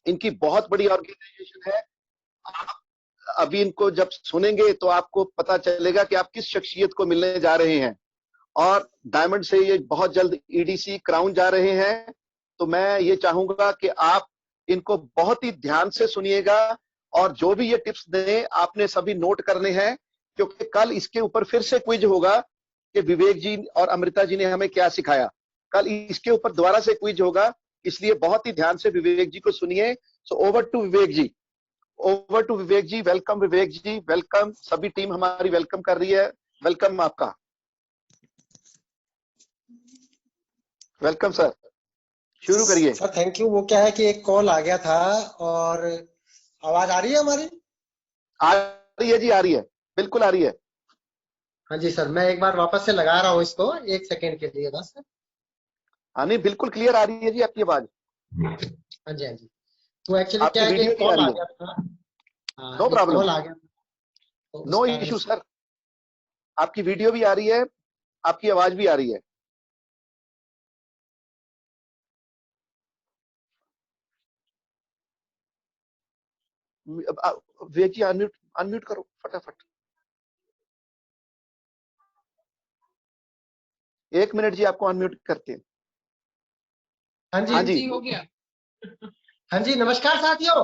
इनकी बहुत बड़ी ऑर्गेनाइजेशन है। आप अभी इनको जब सुनेंगे तो आपको पता चलेगा कि आप किस शख्सियत को मिलने जा रहे हैं। और डायमंड से ये बहुत जल्द ईडीसी क्राउन जा रहे हैं, तो मैं ये चाहूंगा कि आप इनको बहुत ही ध्यान से सुनिएगा और जो भी ये टिप्स दें आपने सभी नोट करने हैं, क्योंकि कल इसके ऊपर फिर से क्विज होगा कि विवेक जी और अमृता जी ने हमें क्या सिखाया। कल इसके ऊपर दोबारा से क्विज होगा, इसलिए बहुत ही ध्यान से विवेक जी को सुनिए। So over to Vivek ji, over to Vivek ji. Welcome Vivek ji, welcome. सभी टीम हमारी वेलकम कर रही है, वेलकम आपका, वेलकम सर। शुरू करिए सर। Thank you. वो क्या है कि एक कॉल आ गया था और आवाज आ रही है हमारी? आ रही है जी, आ रही है, बिल्कुल आ रही है। हाँ जी सर, मैं एक बार वापस से लगा रहा हूँ इसको, एक सेकेंड के लिए बस। हाँ नहीं, बिल्कुल क्लियर आ रही है जी आपकी आवाज। हाँ जी, हाँ जी। तो एक्चुअली आपकी क्या है कि वीडियो एक भी आ कॉल रही आ है। गया था। हाँ, नो एक प्रॉब्लम, कॉल आ गया था तो उस नो कारण इशू से। सर। आपकी वीडियो भी आ रही है, आपकी आवाज भी आ रही है। विवेक जी अनम्यूट, अनम्यूट करो फटाफट। 1 मिनट जी, आपको अनम्यूट करते हैं। हाँ जी, हाँ जी, जी हो गया। हाँ जी। नमस्कार साथियों।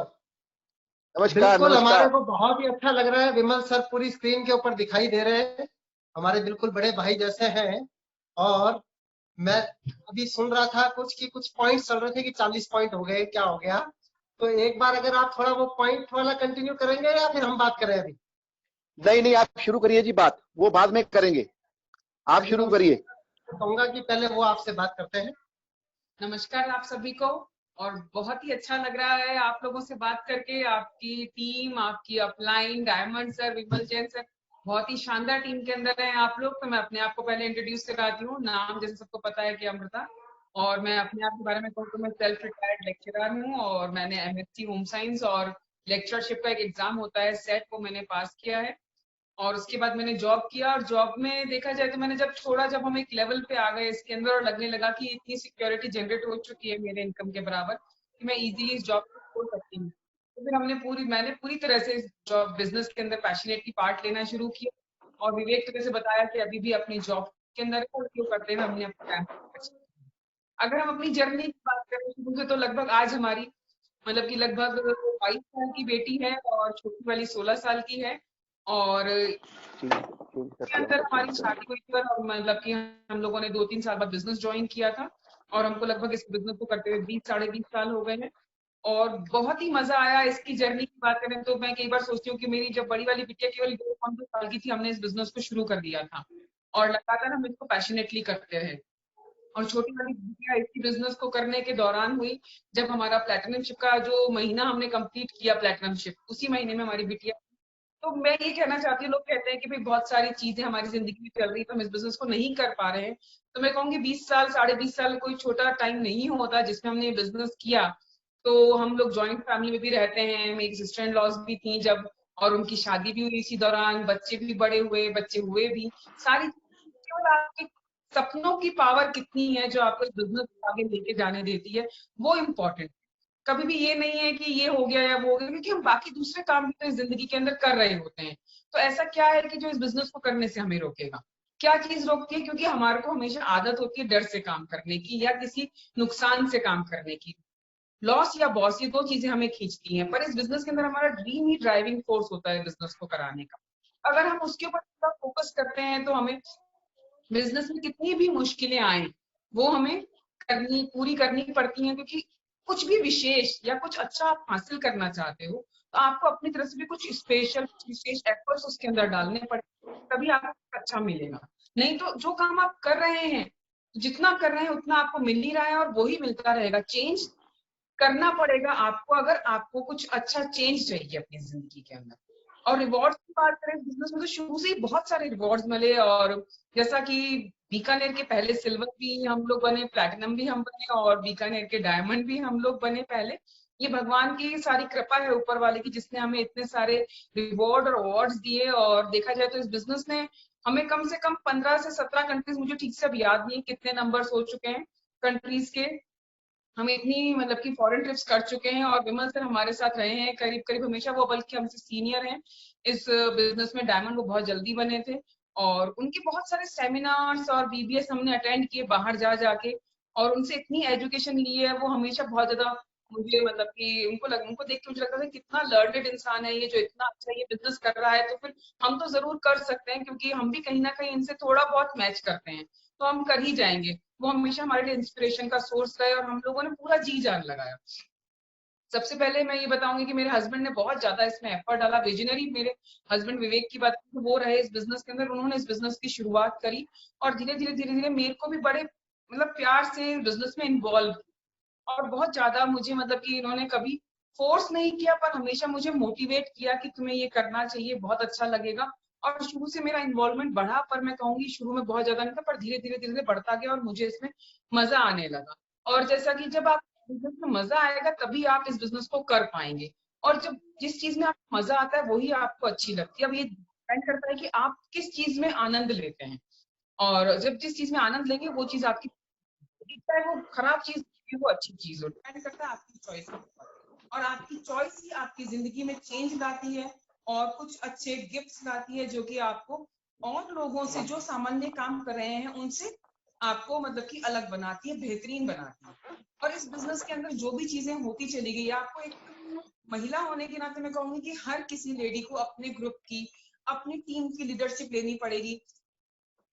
नमस्कार बिल्कुल हमारे नमस्कार। को बहुत ही अच्छा लग रहा है, विमल सर पूरी स्क्रीन के ऊपर दिखाई दे रहे हैं, हमारे बिल्कुल बड़े भाई जैसे हैं। और मैं अभी सुन रहा था कुछ कि कुछ पॉइंट्स चल रहे थे कि 40 पॉइंट हो गए, क्या हो गया। तो एक बार अगर आप थोड़ा वो पॉइंट वाला कंटिन्यू करेंगे या फिर हम बात करें अभी? नहीं नहीं, आप शुरू करिए जी, बात वो बाद में करेंगे, आप चलिए, शुरू तो करिए। कहूंगा कि पहले वो आपसे बात करते हैं। नमस्कार आप सभी को। और बहुत ही अच्छा लग रहा है आप लोगों से बात करके। आपकी टीम, आपकी अपलाइन, डायमंड सर, विमल जैन सर, बहुत ही शानदार टीम के अंदर हैं आप लोग। तो मैं अपने आप को पहले इंट्रोड्यूस कराती हूँ। नाम जैसे सबको पता है कि अमृता। और मैं अपने आप के बारे में कहूँ तो मैं सेल्फ रिटायर्ड लेक्चरर हूँ और मैंने एमएससी होम साइंस और लेक्चरशिप का एक एग्जाम होता है सेट, वो मैंने पास किया है। और उसके बाद मैंने जॉब किया और जॉब में देखा जाए तो मैंने जब छोड़ा, जब हम एक लेवल पे आ गए इसके अंदर और लगने लगा कि इतनी सिक्योरिटी जनरेट हो चुकी है मेरे इनकम के बराबर कि मैं इजीली इस जॉब को छोड़ सकती हूँ। तो फिर मैंने पूरी तरह से इस जॉब बिजनेस के अंदर पैशनेटली पार्ट लेना शुरू किया। और विवेक तो जैसे बताया कि अभी भी अपनी जॉब के अंदर है और क्यों करते हुए हमने अपना टाइम। अगर हम अपनी जर्नी की बात करें शुरू से, तो लगभग आज हमारी मतलब कि लगभग 22 साल की बेटी है और छोटी वाली 16 साल की है। और के अंदर हमारी शादी हुई थी और मतलब कि हम लोगों ने 2-3 साल बाद बिजनेस ज्वाइन किया था। और हमको लगभग इस बिजनेस को करते हुए 20 साढ़े 20 साल हो गए हैं। और बहुत ही मजा आया। इसकी जर्नी की बात करें तो मैं कई बार सोचती हूँ कि मेरी जब बड़ी वाली बिटिया केवल 2 साल की थी, हमने इस बिजनेस को शुरू कर दिया था और लगातार हम इसको पैशनेटली करते रहे। और छोटी वाली बिटिया इसी बिजनेस को करने के दौरान हुई जब हमारा प्लेटिनमशिप का जो महीना हमने कंप्लीट किया, प्लेटिनमशिप उसी महीने में हमारी बिटिया। तो मैं ये कहना चाहती हूँ, लोग कहते हैं कि भाई बहुत सारी चीजें हमारी जिंदगी में चल रही है तो हम इस बिजनेस को नहीं कर पा रहे हैं। तो मैं कहूँगी 20 साल साढ़े 20 साल कोई छोटा टाइम नहीं होता जिसमें हमने ये बिजनेस किया। तो हम लोग जॉइंट फैमिली में भी रहते हैं, मेरी सिस्टर इन लॉज भी थी जब, और उनकी शादी भी हुई इसी दौरान, बच्चे भी बड़े हुए, बच्चे हुए भी सारी। केवल आपके सपनों की पावर कितनी है जो आपको इस बिजनेस आगे लेके जाने देती है, वो इम्पोर्टेंट। कभी भी ये नहीं है कि ये हो गया या वो हो गया, क्योंकि हम बाकी दूसरे काम भी तो इस जिंदगी के अंदर कर रहे होते हैं। तो ऐसा क्या है कि जो इस बिजनेस को करने से हमें रोकेगा? क्या चीज रोकती है? क्योंकि हमारे को हमेशा आदत होती है डर से काम करने की या किसी नुकसान से काम करने की। लॉस या बॉस, ये दो चीजें हमें खींचती हैं, पर इस बिजनेस के अंदर हमारा ड्रीम ही ड्राइविंग फोर्स होता है बिजनेस को कराने का। अगर हम उसके ऊपर पूरा फोकस करते हैं तो हमें बिजनेस में कितनी भी मुश्किलें आए वो हमें पूरी करनी पड़ती हैं। क्योंकि कुछ भी विशेष या कुछ अच्छा आप हासिल करना चाहते हो तो आपको अपनी तरफ से भी कुछ स्पेशल, विशेष एफर्ट्स उसके अंदर डालने पड़ेंगे, तभी आपको कुछ अच्छा मिलेगा। नहीं तो जो काम आप कर रहे हैं, जितना कर रहे हैं उतना आपको मिल ही रहा है और वही मिलता रहेगा। चेंज करना पड़ेगा आपको अगर आपको कुछ अच्छा चेंज चाहिए अपनी जिंदगी के अंदर। और रिवॉर्ड्स की बात करें बिजनेस में तो शुरू से ही बहुत सारे रिवॉर्ड्स मिले। और जैसा कि बीकानेर के पहले सिल्वर भी हम लोग बने, प्लैटिनम भी हम बने और बीकानेर के डायमंड भी हम लोग बने पहले। ये भगवान की सारी कृपा है ऊपर वाले की, जिसने हमें इतने सारे रिवॉर्ड और अवार्ड्स दिए। और देखा जाए तो इस बिजनेस ने हमें कम से कम 15 से 17 कंट्रीज, मुझे ठीक से अब याद नहीं कितने नंबर्स हो चुके हैं कंट्रीज के, हम इतनी मतलब कि फॉरेन ट्रिप्स कर चुके हैं और विमल सर हमारे साथ रहे हैं करीब करीब हमेशा, वो बल्कि हमसे सीनियर हैं इस बिजनेस में। डायमंड वो बहुत जल्दी बने थे और उनके बहुत सारे सेमिनार्स और बीबीएस हमने अटेंड किए बाहर जा जाके, और उनसे इतनी एजुकेशन ली है। वो हमेशा बहुत ज्यादा मुझे मतलब कि उनको देख के मुझे लगता था कितना लर्नेड इंसान है ये, जो इतना अच्छा ये बिजनेस कर रहा है, तो फिर हम तो जरूर कर सकते हैं, क्योंकि हम भी कहीं ना कहीं इनसे थोड़ा बहुत मैच करते हैं, तो हम कर ही जाएंगे। वो हमेशा हमारे लिए इंस्पिरेशन का सोर्स रहे और हम लोगों ने पूरा जी जान लगाया। सबसे पहले मैं ये बताऊंगी कि मेरे हस्बैंड ने बहुत ज्यादा इसमें एफर्ट डाला। विजनरी मेरे हस्बैंड विवेक की बात तो वो रहे इस बिजनेस के अंदर, उन्होंने इस बिजनेस की शुरुआत करी और धीरे धीरे मेरे को भी बड़े मतलब प्यार से बिजनेस में इन्वॉल्व, और बहुत ज्यादा मुझे मतलब कि इन्होंने कभी फोर्स नहीं किया, पर हमेशा मुझे मोटिवेट किया कि तुम्हें ये करना चाहिए, बहुत अच्छा लगेगा। और शुरू से मेरा इन्वॉल्वमेंट बढ़ा, पर मैं कहूंगी शुरू में बहुत ज्यादा नहीं था, पर धीरे धीरे बढ़ता गया और मुझे इसमें मजा आने लगा। और जैसा कि जब आप बिजनेस में मजा आएगा तभी आप इस बिजनेस को कर पाएंगे, और जब जिस चीज में आपको मजा आता है वही आपको अच्छी लगती है। अब ये डिपेंड करता है कि आप किस चीज में आनंद लेते हैं, और जब जिस चीज में आनंद लेंगे वो चीज आपकी, चाहे वो खराब चीज हो वो अच्छी चीज हो, डिपेंड करता है आपकी चॉइस के ऊपर। और आपकी चॉइस ही आपकी जिंदगी में चेंज लाती है और कुछ अच्छे गिफ्ट्स लाती है, जो कि आपको और लोगों से जो सामान्य काम कर रहे हैं उनसे आपको मतलब कि अलग बनाती है, बेहतरीन बनाती है। और इस बिजनेस के अंदर जो भी चीजें होती चली गई, आपको एक महिला होने के नाते मैं कहूंगी कि हर किसी लेडी को अपने ग्रुप की, अपनी टीम की लीडरशिप लेनी पड़ेगी।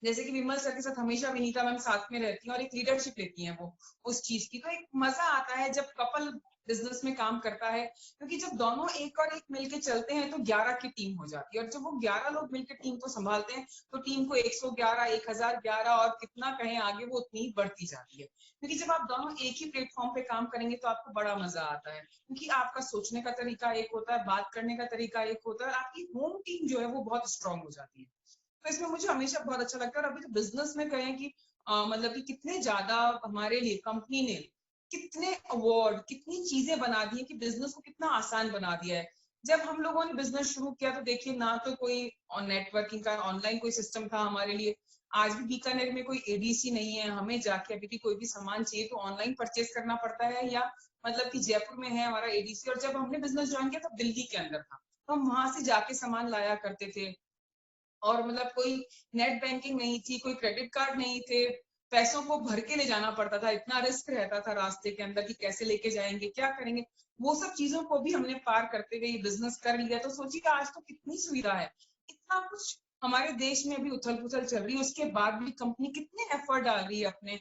जैसे कि विमल सर के साथ हमेशा विनीता मैम साथ में रहती हैं और एक लीडरशिप लेती हैं वो उस चीज की, तो एक मजा आता है जब कपल बिजनेस में काम करता है, क्योंकि जब दोनों एक और एक मिलके चलते हैं तो 11 की टीम हो जाती है, और जब वो 11 लोग मिलकर टीम को संभालते हैं तो टीम को 111, 1011 और कितना कहें आगे वो उतनी ही बढ़ती जाती है। क्योंकि जब आप दोनों एक ही प्लेटफॉर्म पे काम करेंगे तो आपको बड़ा मजा आता है, क्योंकि आपका सोचने का तरीका एक होता है, बात करने का तरीका एक होता है, और आपकी होम टीम जो है वो बहुत स्ट्रांग हो जाती है। तो इसमें मुझे हमेशा बहुत अच्छा लगता है। और अभी तो बिजनेस में कहें कि मतलब कि कितने ज्यादा हमारे लिए कंपनी ने कितने अवार्ड, कितनी चीजें बना दी है कि बिजनेस को कितना आसान बना दिया है। जब हम लोगों ने बिजनेस शुरू किया तो देखिए ना तो कोई नेटवर्किंग का ऑनलाइन कोई सिस्टम था हमारे लिए। आज भी बीकानेर में कोई एडीसी नहीं है, हमें जाके अभी भी कोई भी सामान चाहिए तो ऑनलाइन परचेज करना पड़ता है, या मतलब कि जयपुर में है हमारा एडीसी, और जब हमने बिजनेस ज्वाइन किया तब दिल्ली के अंदर था, तो हम वहां से जाके सामान लाया करते थे। और मतलब कोई नेट बैंकिंग नहीं थी, कोई क्रेडिट कार्ड नहीं थे, पैसों को भर के ले जाना पड़ता था, इतना रिस्क रहता था रास्ते के अंदर कि कैसे लेके जाएंगे, क्या करेंगे। वो सब चीजों को भी हमने पार करते हुए बिजनेस कर लिया। तो सोचिए आज तो कितनी सुविधा है, इतना कुछ हमारे देश में अभी उथल पुथल चल रही है, उसके बाद भी कंपनी कितने एफर्ट डाल रही है अपने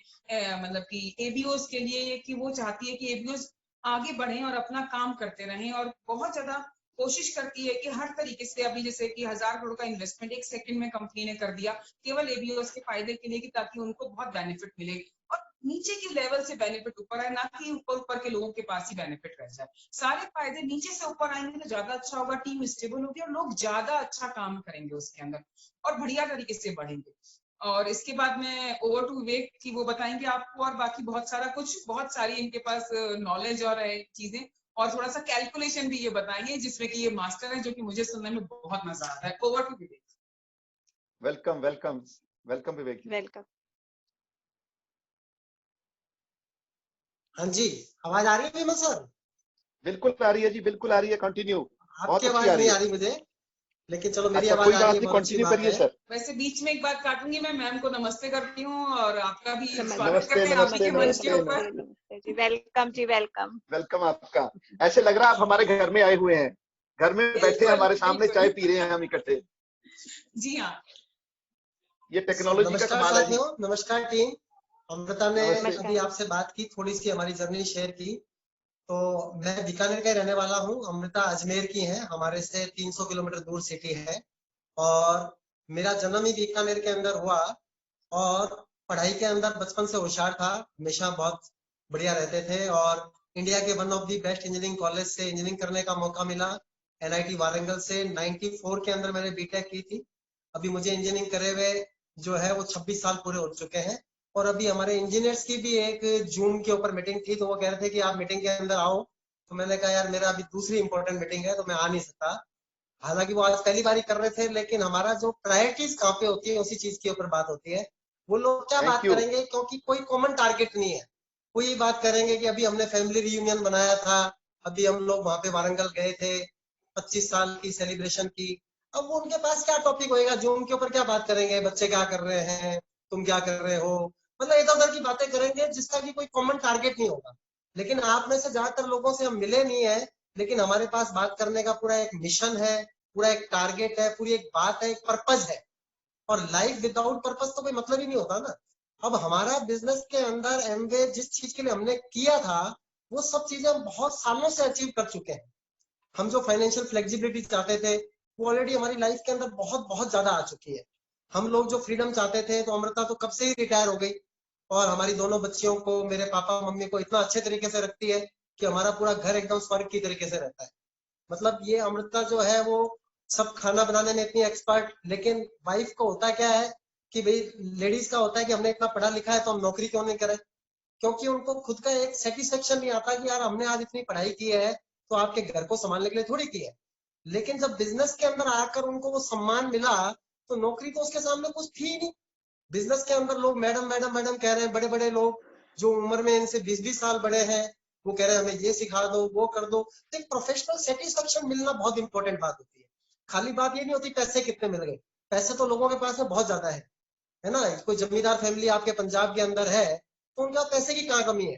मतलब कि एबीओस के लिए, कि वो चाहती है कि एबीओस आगे बढ़े और अपना काम करते रहें, और बहुत ज्यादा कोशिश करती है कि हर तरीके से, अभी जैसे कि 1000 करोड़ का इन्वेस्टमेंट 1 सेकंड में कंपनी ने कर दिया केवल एबीओस के फायदे के लिए, कि ताकि उनको बहुत बेनिफिट मिले और नीचे की लेवल से बेनिफिट ऊपर आए, ना कि ऊपर ऊपर के लोगों के पास ही बेनिफिट रह जाए। सारे फायदे नीचे से ऊपर आएंगे तो ज्यादा अच्छा होगा, टीम स्टेबल होगी और लोग ज्यादा अच्छा काम करेंगे उसके अंदर और बढ़िया तरीके से बढ़ेंगे। और इसके बाद में ओवर टू विवेक की, वो बताएंगे आपको और बाकी बहुत सारा कुछ, बहुत सारी इनके पास नॉलेज और चीजें, और थोड़ा सा कैलकुलेशन भी ये बताएंगे जिसमें कि ये मास्टर है, जो कि मुझे सुनने में बहुत मजा आता है। Over to Vivek. Welcome welcome welcome Vivek ji. Welcome. हाँ जी, आवाज आ रही है विमल सर? बिल्कुल आ रही है जी, बिल्कुल आ रही है, कंटिन्यू। आपकी आवाज नहीं आ रही मुझे, लेकिन चलो मेरी आवाज कोई आ बात रही है, नहीं, बहुत अच्छी कंटिन्यू बात करिए है। सर। वैसे बीच में एक बात काटूंगी, मैं मैम को नमस्ते करती हूँ और आपका भी स्वागत नमस्ते करते हैं आपके नमस्ते मंच के नमस्ते ऊपर। नमस्ते जी, वेलकम जी, वेलकम। वेलकम आपका। ऐसे लग रहा है आप हमारे घर में आए हुए हैं, घर में बैठे हैं हमारे सामने, चाय पी रहे हैं हम इकट्ठे। जी हाँ, ये टेक्नोलॉजी का नमस्कार कमाल है जी। साथियों, नमस्कार टीम। अमृता ने नमस्ते। अभी आपसे बात की, थोड़ी सी हमारी जर्नी शेयर की। तो मैं बीकानेर का ही रहने वाला हूँ, अमृता अजमेर की है, हमारे से 300 किलोमीटर दूर सिटी है। और मेरा जन्म ही बीकानेर के अंदर हुआ और पढ़ाई के अंदर बचपन से होशियार था, हमेशा बहुत बढ़िया रहते थे। और इंडिया के one of the best engineering college से इंजीनियरिंग करने का मौका मिला, एनआईटी वारंगल से 94 के अंदर मैंने बीटेक की थी। अभी मुझे इंजीनियरिंग करे हुए जो है वो 26 साल पूरे हो चुके हैं। और अभी हमारे इंजीनियर्स की भी एक जूम के ऊपर मीटिंग थी, तो वो कह रहे थे कि आप मीटिंग के अंदर आओ। तो मैंने कहा यार मेरा अभी दूसरी इंपॉर्टेंट मीटिंग है तो मैं आ नहीं सकता। हालांकि वो आज पहली बारी कर रहे थे, लेकिन हमारा जो प्रायोरिटीज कहाँ पे होती है उसी चीज के ऊपर बात होती है। वो लोग क्या थैंक बात यू। करेंगे, क्योंकि कोई कॉमन टारगेट नहीं है, वो ये बात करेंगे कि अभी हमने फैमिली रियूनियन बनाया था, अभी हम लोग वहां पे वारंगल गए थे 25 साल की सेलिब्रेशन की। अब वो उनके पास क्या टॉपिक होएगा, जो उनके ऊपर क्या बात करेंगे, बच्चे क्या कर रहे हैं, तुम क्या कर रहे हो, मतलब इधर उधर की बातें करेंगे जिसका कि कोई कॉमन टारगेट नहीं होगा। लेकिन आप में से ज्यादातर लोगों से हम मिले नहीं है, लेकिन हमारे पास बात करने का पूरा एक मिशन है, पूरा एक टारगेट है, पूरी एक बात है, एक पर्पज है। और लाइफ विदाउट पर्पज तो कोई मतलब ही नहीं होता ना। अब हमारा बिजनेस के अंदर एमवे जिस चीज के लिए हमने किया था, वो सब चीजें हम बहुत सालों से अचीव कर चुके हैं। हम जो फाइनेंशियल फ्लेक्सिबिलिटी चाहते थे वो ऑलरेडी हमारी लाइफ के अंदर बहुत बहुत ज्यादा आ चुकी है। हम लोग जो फ्रीडम चाहते थे, तो अमृता तो कब से ही रिटायर हो गई और हमारी दोनों बच्चियों को, मेरे पापा मम्मी को इतना अच्छे तरीके से रखती है कि हमारा पूरा घर एकदम स्वर्ग की तरीके से रहता है। मतलब ये अमृता जो है वो सब खाना बनाने में इतनी एक्सपर्ट, लेकिन वाइफ को होता क्या है कि भाई लेडीज का होता है कि हमने इतना पढ़ा लिखा है तो हम नौकरी क्यों नहीं करें, क्योंकि उनको खुद का एक सेटिस्फेक्शन नहीं आता कि यार हमने आज इतनी पढ़ाई की है तो आपके घर को संभालने के लिए थोड़ी की है। लेकिन जब बिजनेस के अंदर आकर उनको वो सम्मान मिला, तो नौकरी तो उसके सामने कुछ थी नहीं। बिजनेस के अंदर लोग मैडम मैडम मैडम कह रहे हैं, बड़े बड़े लोग जो उम्र में इनसे 20-20 साल बड़े हैं, वो कह रहे हैं हमें ये सिखा दो वो कर दो। तो एक प्रोफेशनल सेटिस्फेक्शन मिलना बहुत इंपॉर्टेंट बात होती है। खाली बात ये नहीं होती पैसे कितने मिल गए, पैसे तो लोगों के पास में बहुत ज्यादा है ना। कोई जमींदार फैमिली आपके पंजाब के अंदर है तो उनका पैसे की कहाँ कमी है,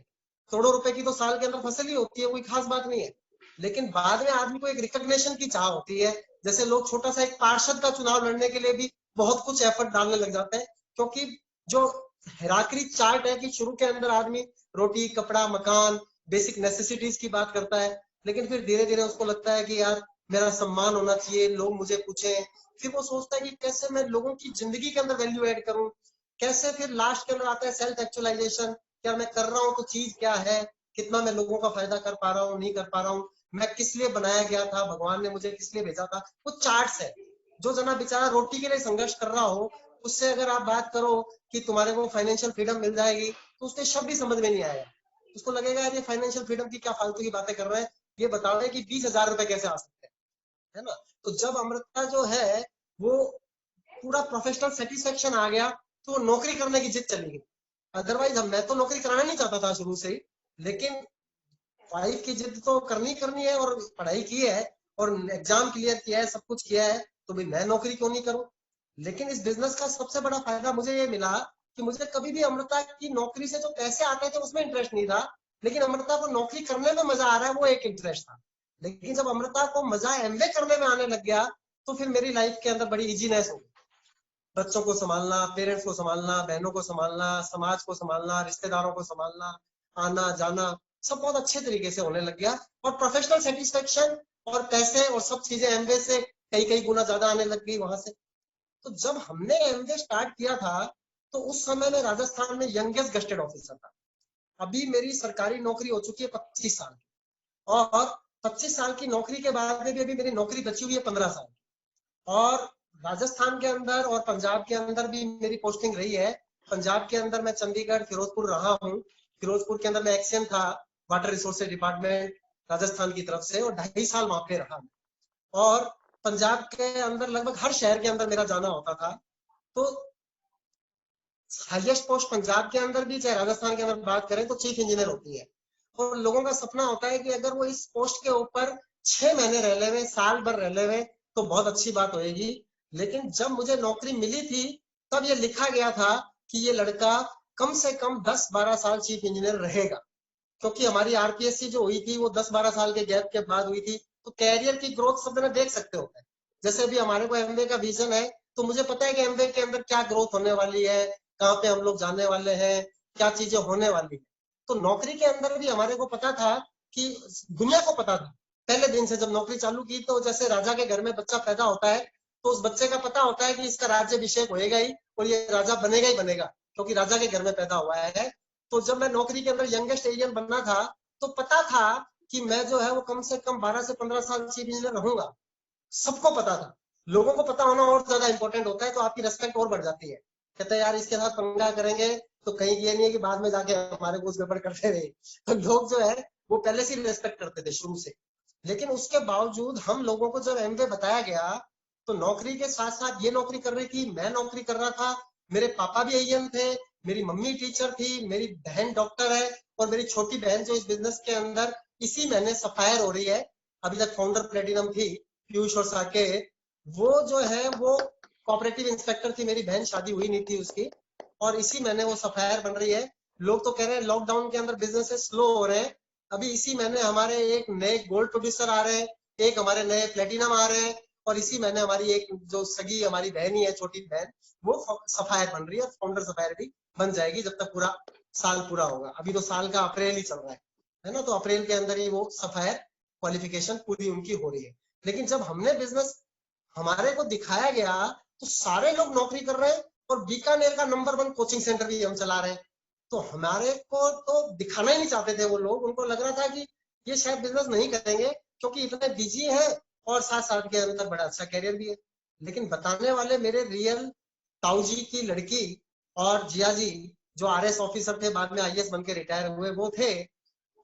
करोड़ों रुपए की तो साल के अंदर फसल ही होती है, कोई खास बात नहीं है। लेकिन बाद में आदमी को एक रिकॉग्निशन की चाह होती है। जैसे लोग छोटा सा एक पार्षद का चुनाव लड़ने के लिए भी बहुत कुछ एफर्ट डालने लग जाते हैं, क्योंकि जो हेराक्री चार्ट है कि शुरू के अंदर आदमी रोटी कपड़ा मकान बेसिक नेसेसिटीज की बात करता है, लेकिन फिर धीरे धीरे उसको लगता है कि यार मेरा सम्मान होना चाहिए, लोग मुझे पूछें। फिर वो सोचता है कि कैसे मैं लोगों की जिंदगी के अंदर वैल्यू ऐड करूं, कैसे फिर लास्ट के अंदर आता है सेल्फ एक्चुअलाइजेशन, क्या मैं कर रहा हूँ तो चीज क्या है, कितना मैं लोगों का फायदा कर पा रहा हूँ नहीं कर पा रहा हूँ, मैं किस लिए बनाया गया था, भगवान ने मुझे किस लिए भेजा था। वो चार्ट्स है। जो जना बेचारा रोटी के लिए संघर्ष कर रहा हो, उससे अगर आप बात करो कि तुम्हारे को फाइनेंशियल फ्रीडम मिल जाएगी, तो उसके शब्द भी समझ में नहीं आएगा। उसको लगेगा यार ये फाइनेंशियल फ्रीडम की क्या फालतू की बातें कर रहे हैं, ये बताओ कि 20,000 रुपए कैसे आ सकते हैं, है ना। तो जब अमृता जो है वो पूरा प्रोफेशनल सेटिस्फेक्शन आ गया, तो नौकरी करने की जिद चली गई। अदरवाइज मैं तो नौकरी कराना नहीं चाहता था शुरू से ही, लेकिन वाइफ की जिद तो करनी करनी है, और पढ़ाई की है और एग्जाम क्लियर किया है, सब कुछ किया है, तो भाई मैं नौकरी क्यों नहीं करूं। लेकिन इस बिजनेस का सबसे बड़ा फायदा मुझे ये मिला कि मुझे कभी भी अमृता की नौकरी से जो पैसे आते थे उसमें इंटरेस्ट नहीं था, लेकिन अमृता को नौकरी करने में मजा आ रहा है वो एक इंटरेस्ट था। लेकिन जब अमृता को मजा एमवे करने में आने लग गया, तो फिर मेरी लाइफ के अंदर बड़ी इजीनेस हो गई। बच्चों को संभालना, पेरेंट्स को संभालना, बहनों को संभालना, समाज को संभालना, रिश्तेदारों को संभालना, आना जाना सब बहुत अच्छे तरीके से होने लग गया। और प्रोफेशनल सेटिस्फेक्शन और पैसे और सब चीजें एमवे से कई कई गुना ज्यादा आने लग गई वहां से। तो जब हमने एमवे स्टार्ट किया था, तो उस समय में राजस्थान में यंगेस्ट गस्टेड ऑफिसर था। अभी मेरी सरकारी नौकरी हो चुकी है 25 साल की, और 25 साल की नौकरी के बाद में भी अभी मेरी नौकरी बची हुई है 15 साल की। और राजस्थान के अंदर और पंजाब के अंदर भी मेरी पोस्टिंग रही है। पंजाब के अंदर मैं चंडीगढ़ फिरोजपुर रहा हूँ। फिरोजपुर के अंदर मैं एक्सएम था वाटर रिसोर्सेज डिपार्टमेंट राजस्थान की तरफ से, और 2.5 साल वहां पे रहा। और पंजाब के अंदर लगभग हर शहर के अंदर मेरा जाना होता था। तो हाईएस्ट पोस्ट पंजाब के अंदर भी चाहे राजस्थान के अंदर बात करें तो चीफ इंजीनियर होती है। और लोगों का सपना होता है कि अगर वो इस पोस्ट के ऊपर 6 महीने रह ले, साल भर रह ले, तो बहुत अच्छी बात होगी। लेकिन जब मुझे नौकरी मिली थी, तब ये लिखा गया था कि ये लड़का कम से कम 10-12 साल चीफ इंजीनियर रहेगा, क्योंकि हमारी आरपीएससी जो हुई थी वो 10-12 साल के गैप के बाद हुई थी। तो कैरियर की ग्रोथ सब में देख सकते हो। जैसे अभी हमारे को एमवे का विजन है, तो मुझे पता है कि एमवे के अंदर क्या ग्रोथ होने वाली है, कहाँ पे हम लोग जाने वाले हैं, क्या चीजें होने वाली है। तो नौकरी के अंदर भी हमारे को पता था कि दुनिया को पता था पहले दिन से जब नौकरी चालू की। तो जैसे राजा के घर में बच्चा पैदा होता है, तो उस बच्चे का पता होता है कि इसका राज्याभिषेक होएगा ही और ये राजा बनेगा ही बनेगा, क्योंकि राजा के घर में पैदा हुआ है। तो जब मैं नौकरी के अंदर यंगेस्ट एरियन बनना था, तो पता था कि मैं जो है वो कम से कम 12 से 15 साल चीफ इंजीनियर रहूंगा। सबको पता था। लोगों को पता होना और ज्यादा इंपॉर्टेंट होता है, तो आपकी रेस्पेक्ट और बढ़ जाती है। कहते हैं यार इसके साथ पंगा करेंगे तो कहीं ये नहीं है कि बाद में जाके हमारे को गड़बड़ करते रहे। तो लोग जो है वो पहले से रेस्पेक्ट करते थे शुरू से। लेकिन उसके बावजूद हम लोगों को जब एमवे बताया गया, तो नौकरी के साथ साथ ये नौकरी कर रही थी, मैं नौकरी कर रहा था, मेरे पापा भी एएन थे, मेरी मम्मी टीचर थी, मेरी बहन डॉक्टर है, और मेरी छोटी बहन जो इस बिजनेस के अंदर इसी महीने सफायर हो रही है, अभी तक फाउंडर प्लेटिनम थी, पीयूष और साकेत, वो जो है वो कोऑपरेटिव इंस्पेक्टर थी मेरी बहन, शादी हुई नहीं थी उसकी, और इसी महीने वो सफायर बन रही है। लोग तो कह रहे हैं लॉकडाउन के अंदर बिजनेस स्लो हो रहे हैं, अभी इसी महीने हमारे एक नए गोल्ड प्रोड्यूसर आ रहे हैं, एक हमारे नए प्लेटिनम आ रहे हैं, और इसी महीने हमारी एक जो सगी हमारी बहन ही है, छोटी बहन, वो सफायर बन रही है, फाउंडर सफायर भी बन जाएगी जब तक पूरा साल पूरा होगा। अभी तो साल का अप्रैल ही चल रहा है ना, तो अप्रैल के अंदर ही वो सफायर क्वालिफिकेशन पूरी उनकी हो रही है। लेकिन जब हमने बिजनेस हमारे को दिखाया गया तो सारे लोग नौकरी कर रहे हैं, और बीकानेर का नंबर 1 कोचिंग सेंटर भी हम चला रहे हैं। तो हमारे को तो दिखाना ही नहीं चाहते थे वो लोग, उनको लग रहा था कि ये शायद बिजनेस नहीं करेंगे क्योंकि इतने बिजी है और 7 साल के अंदर बड़ा अच्छा कैरियर भी है। लेकिन बताने वाले मेरे रियल ताऊ जी की लड़की और जिया जी जो आरएस ऑफिसर थे, बाद में आईएएस बन के रिटायर हुए, वो थे,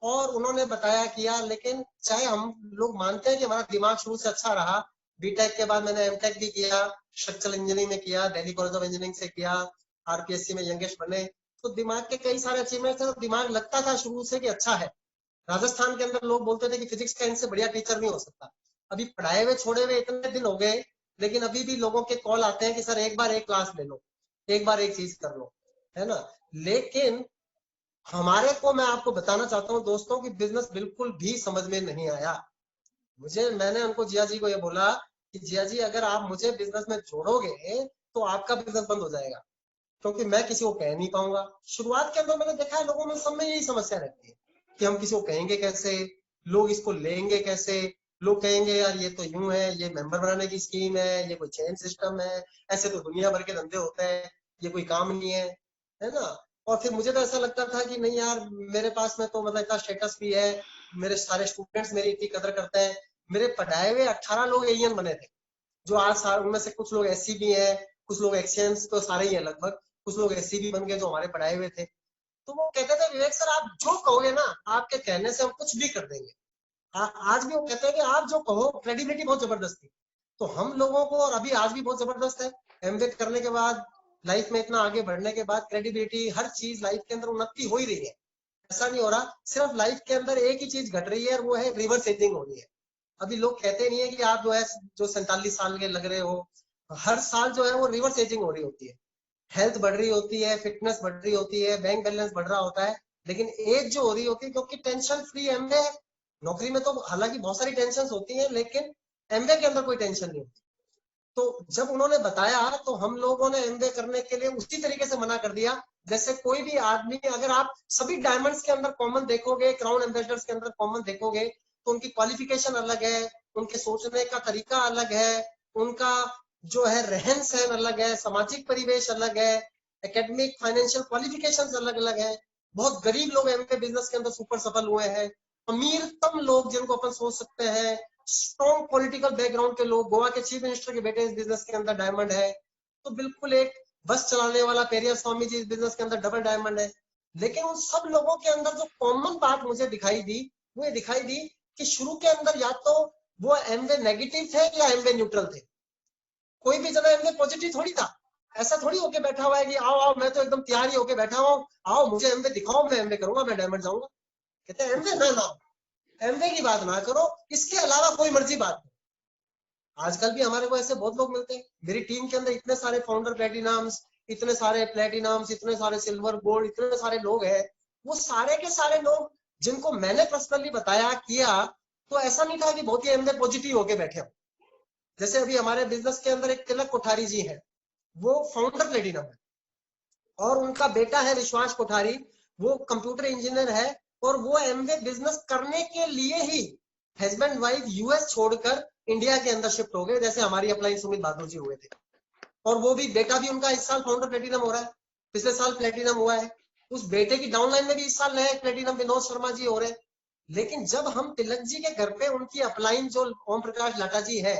और उन्होंने बताया किया। लेकिन चाहे हम लोग मानते हैं कि हमारा दिमाग शुरू से अच्छा रहा, बीटेक के बाद मैंने एमटेक भी किया, स्ट्रक्चरल इंजीनियरिंग में किया, दिल्ली कॉलेज ऑफ इंजीनियरिंग से किया, आरपीएससी में यंगेस्ट बने, तो दिमाग के कई सारे अचीवमेंट थे, तो दिमाग लगता था शुरू से कि अच्छा है। राजस्थान के अंदर लोग बोलते थे कि फिजिक्स का इनसे बढ़िया टीचर नहीं हो सकता। अभी पढ़ाए हुए छोड़े हुए इतने दिन हो गए, लेकिन अभी भी लोगों के कॉल आते हैं कि सर एक बार एक क्लास ले लो, एक बार एक चीज कर लो, है ना। लेकिन हमारे को, मैं आपको बताना चाहता हूँ दोस्तों, कि बिजनेस बिल्कुल भी समझ में नहीं आया मुझे। मैंने उनको, जिया जी को ये बोला कि जिया जी अगर आप मुझे बिजनेस में जोड़ोगे तो आपका बिजनेस बंद हो जाएगा, क्योंकि मैं किसी को कह नहीं पाऊंगा। शुरुआत के अंदर मैंने देखा है लोगों में, सब में यही समस्या रहती है कि हम किसी को कहेंगे कैसे, लोग इसको लेंगे कैसे, लोग कहेंगे यार ये तो यूं है, ये मेंबर बनाने की स्कीम है, ये कोई चेन सिस्टम है, ऐसे तो दुनिया भर के धंधे होते हैं, ये कोई काम नहीं है ना। और फिर मुझे तो ऐसा लगता था कि नहीं यार, मेरे पास में तो मतलब इतना स्टेटस भी है, मेरे सारे स्टूडेंट्स मेरी इतनी कदर करते हैं। मेरे पढ़ाए हुए 18 लोग एलियन बने थे, जो आज साल उनमें से कुछ लोग एससी भी हैं, कुछ लोग एक्सचेंज, तो सारे ही है लगभग, कुछ लोग एससी भी बन गए जो हमारे पढ़ाए हुए थे। तो वो कहते थे विवेक सर आप जो कहोगे ना, आपके कहने से हम कुछ भी कर देंगे। आज भी वो कहते हैं कि आप जो कहो, क्रेडिबिलिटी बहुत जबरदस्त थी। तो हम लोगों को, और अभी आज भी बहुत जबरदस्त है, एमबीए करने के बाद, लाइफ में इतना आगे बढ़ने के बाद, क्रेडिबिलिटी, हर चीज लाइफ के अंदर उन्नति हो ही रही है। ऐसा नहीं हो रहा, सिर्फ लाइफ के अंदर एक ही चीज घट रही है, और वो है रिवर्स एजिंग हो रही है। अभी लोग कहते नहीं है कि आप जो है जो 47 साल के लग रहे हो, हर साल जो है वो रिवर्स एजिंग हो रही होती है। हेल्थ बढ़ रही होती है, फिटनेस बढ़ रही होती है, बैंक बैलेंस बढ़ रहा होता है, लेकिन एज जो हो रही होती है, क्योंकि टेंशन फ्री एमबीए है। नौकरी में तो हालांकि बहुत सारी टेंशन होती है, लेकिन एमबीए के अंदर कोई टेंशन नहीं होती। तो जब उन्होंने बताया तो हम लोगों ने एमबीए करने के लिए उसी तरीके से मना कर दिया जैसे कोई भी आदमी, अगर आप सभी डायमंड्स के अंदर कॉमन देखोगे, क्राउन एम्बेसडर्स के अंदर कॉमन देखोगे, तो उनकी क्वालिफिकेशन अलग है, उनके सोचने का तरीका अलग है, उनका जो है रहन सहन अलग है, सामाजिक परिवेश अलग है, एकेडमिक फाइनेंशियल क्वालिफिकेशंस अलग अलग है। बहुत गरीब लोग एमबीए बिजनेस के अंदर सुपर सफल हुए हैं, अमीरतम लोग जिनको अपन सोच सकते हैं, स्ट्रॉन्ग पॉलिटिकल बैकग्राउंड के लोग, गोवा के चीफ मिनिस्टर के बेटे इस बिजनेस के अंदर डायमंड है, तो बिल्कुल एक बस चलाने वाला पेरियर स्वामी जी इस बिजनेस के अंदर डबल डायमंड है। लेकिन उन सब लोगों के अंदर जो कॉमन बात मुझे दिखाई दी, वो ये दिखाई दी कि शुरू के अंदर या तो वो एमवे नेगेटिव थे या एमवे न्यूट्रल थे। कोई भी जना एमवे पॉजिटिव थोड़ी था। ऐसा थोड़ी होके बैठा हुआ है कि आओ आओ, मैं तो एकदम तैयार ही होके बैठा हूँ, आओ मुझे एमवे दिखाओ, मैं एमवे करूंगा, मैं डायमंड जाऊंगा। कहते हैं एमवे ना, एमवे की बात ना करो, इसके अलावा कोई मर्जी बात नहीं। आजकल भी हमारे को ऐसे बहुत लोग मिलते हैं। मेरी टीम के अंदर इतने सारे फाउंडर प्लेटिनम्स, इतने सारे प्लेटिनम्स, इतने सारे सिल्वर गोल्ड, इतने सारे लोग हैं। वो सारे के सारे लोग जिनको मैंने पर्सनली बताया किया, तो ऐसा नहीं था कि बहुत ही एमवे पॉजिटिव होके बैठे हो। जैसे अभी हमारे बिजनेस के अंदर एक तिलक कोठारी जी है, वो फाउंडर प्लेटिनम है, और उनका बेटा है विश्वास कोठारी, वो कंप्यूटर इंजीनियर है, और वो एमवे बिजनेस करने के लिए ही हस्बैंड वाइफ यूएस छोड़कर इंडिया के अंदर शिफ्ट हो गए, जैसे हमारी अपलाइन सुमित बहादुर जी हुए थे। और वो भी बेटा भी उनका इस साल फाउंडर प्लेटिनम हो रहा है, पिछले साल प्लेटिनम हुआ है। उस बेटे की डाउनलाइन में भी इस साल नए प्लेटिनम विनोद शर्मा जी हो रहे हैं। लेकिन जब हम तिलक जी के घर पे, उनकी अपलाइन जो ओम प्रकाश लाटा जी है,